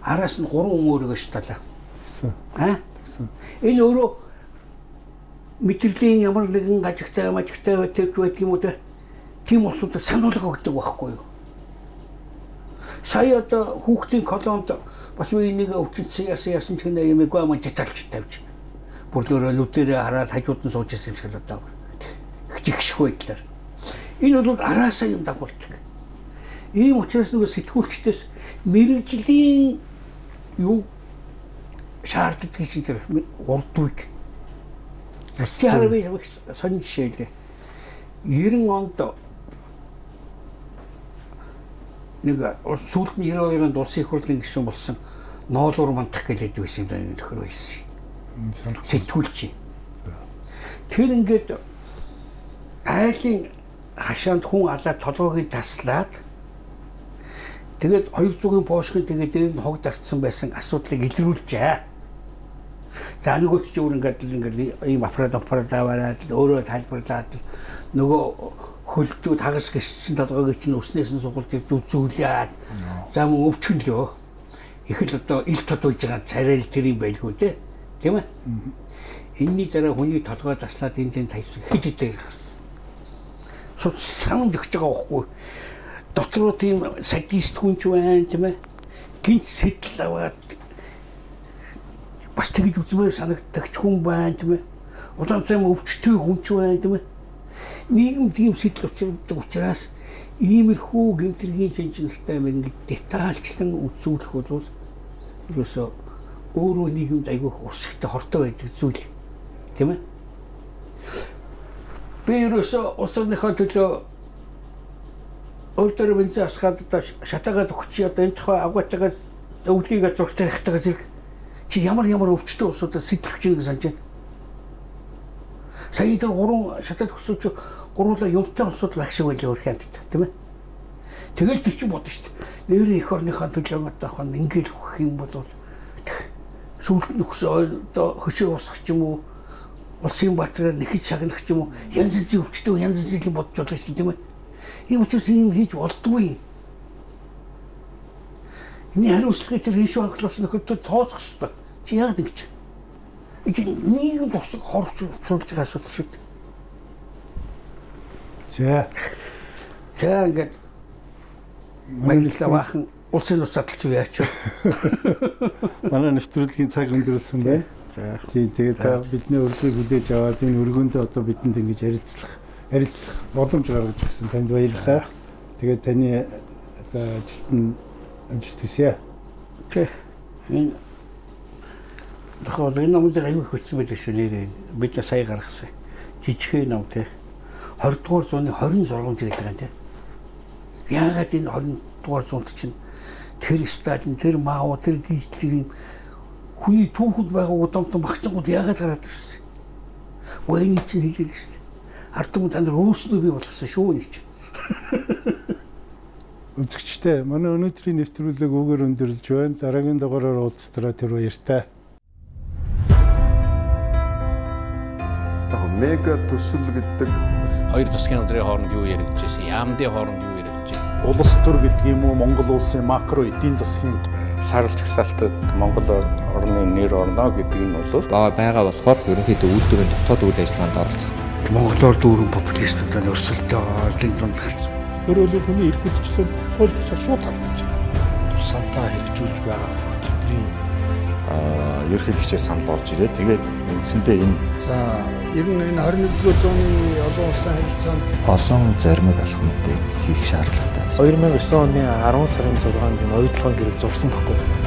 Араас нь 3 хүн өөрийгөө шаталаа. Энэ өөрөө мэдрэлийн ямар нэгэн гажигтай байдаг юм уу тийм улсуудад сануулга өгдөг байхгүй юу? Сая одоо хүүхдийн колонд бас энийг өвчнөсөн яасан ч гэнэ юм эгөө амт детальч тавьж бүр нүдэрээ хараад хажууд нь сууж ирсэн шиг л одоо хичгэх байдлаар энэ бол араасаа юм дагуулдаг. Ийм учраас нөгөө сэтгүүлчдээс мэрэгжлийн юу шаарддаг гэж тэр урдвыг яарвэ сонь жишээлээ 90 онд нэг сүүлд нь 92 онд улсын их хурлын гишүүн болсон ноолуур мандах гэлээд байсан юм даа нэг тохир байсан. Сэтгүүлч. Тэр ингээд айлын хашаанд хүн алаад толгойг таслаад тэгээд 200-ын поошхын тэгээд дээр нь хог дарцсан байсан асуудлыг илрүүлжээ. За нөгөөч чи ингээд ийм аппарат аваад өөрөө тайлбарлаад нөгөө хөлтүүд хагас гиссэн толгойг чинь өснөөс нь сугалж зүзүүлээд за мөн өвчнөлөө. Их л одоо ил тод болж байгаа царай тэр юм байлгүй дээ. Тийм ээ. Энийний дараа хүний толгой таслаад энэ тайсан хэд дээр гарсан. Шууд санд өгч байгаа байхгүй. Дотроо тийм садист хүн ч байна тийм ээ. Гинт сэтэл аваад бас тэгж үзмээр санагддаг хүн байна тийм ээ. Удаан цайм өвчтөй хүн ч байна тийм ээ. Нийгэм тийм сэтэл учраас иймэрхүү гэмтэргийн шинжилгээтэй ингээд детальчлан үзүүлэх бол ерөөсөө өөрөө нийгэмд айгүйх урсгалтай хортой байдаг зүйл тийм ээ. Би ерөөсөө улсынхаа төлөө өөртөө бензин асгаад шатаагаад өгч одоо энэ тухай авгаатайгаа өвлийг зургтай хайхтайгаа зэрэг чи ямар өвчтөй улсуудад сэтгэлж байгаа санаж байна. Сая тэр 3 шатаад өгсөж гуруула юмтай улсууд байх шиг байлаа өөр хямд тийм ээ. Тэгэл тийч бодно шүү дээ. Нэрийн эх орныхаа төлөө одоо ингээл өгөх юм бол сүүлд нөхсөө одоо хөшөө усах ч юм уу улсын батраар нэхэж шагнах ч юм уу янз бүрийн өвчтөй янз бүрийн бодож байгаа шүү тийм ээ. Ийм учраас ийм хийж болдгүй. Энэ хариуцлагыг тэр хийш анхлуулсан нөхөд тооцох хэрэгтэй. Чи яг тэгж. Нийгэм тусах хорч суулж байгаа асуудал шүү дээ. За ингээд Баярлалаа баахан улсын нууц задлж яач. Манай нэвтрүүлгийн цаг өндөрлсөн бай. За тэгээд бидний урилгыг хүлээж аваад энэ өргөндөө одоо бидэнд ингэж ярилцлах боломж гаргаж өгсөн танд баярлалаа. Тэгээд таны ажилтны амжилт хүсье. Тэг. Энэ дахиад энэ номд аюул хөтсөн байдаг шүү нэрээ. Бид сая гаргасан. Жижигхэн ном те. 20 дугаар зууны 26 гэдэг байгаа те. Яагаад энэ 20 дугаар зуунд чинь тэр стадин тэр маав тэр гişлэрийн хүний түүхэд байгаа удамтан багцангууд яагаад гараад ирсэн. Войны чинь хийлээ шүү дээ. Ард түмэн танд өөрснөө бий болгосон шүү нэг чинь. Үзэгчтэй манай өнөөдрийн нэвтрүүлэг үгээр өндөрлж байна. Дараагийн дугаараар уулзтраа тэр баяртай. Мега төсөл гэдэг хоёр засгийн газрын хооронд юу яригдчихсэн, яамдын хооронд юу яригдчихсэн. Улс төр гэдэг юм уу Монгол улсын макро эдийн засгийн сарл чагсаалтад Монгол орны нэр орно гэдэг нь бол байгаа болохоор ерөнхийдөө үйлдвэрийн дотоод үйл ажиллагаанд оролцох. Монголоор дүүрэн популистуудад өрсөлдөө орлын дунд гарсан. өөрөөр хүний эрхэлжлэн хууль бусаар шууд алдчих. Тусантаа хэрэгжүүлж байгаа хөтөлбөрийн ерөнхийлөгчөөс санал орж ирээ. Тэгээд үндсэндээ энэ за ер нь энэ 21-р зууны олон улсын харилцаанд олон зоримог алхмуудыг хийх шаардлагатай. 2009 оны 10 сарын 6-нд оюутлогын гэрэл зурсан баггүй.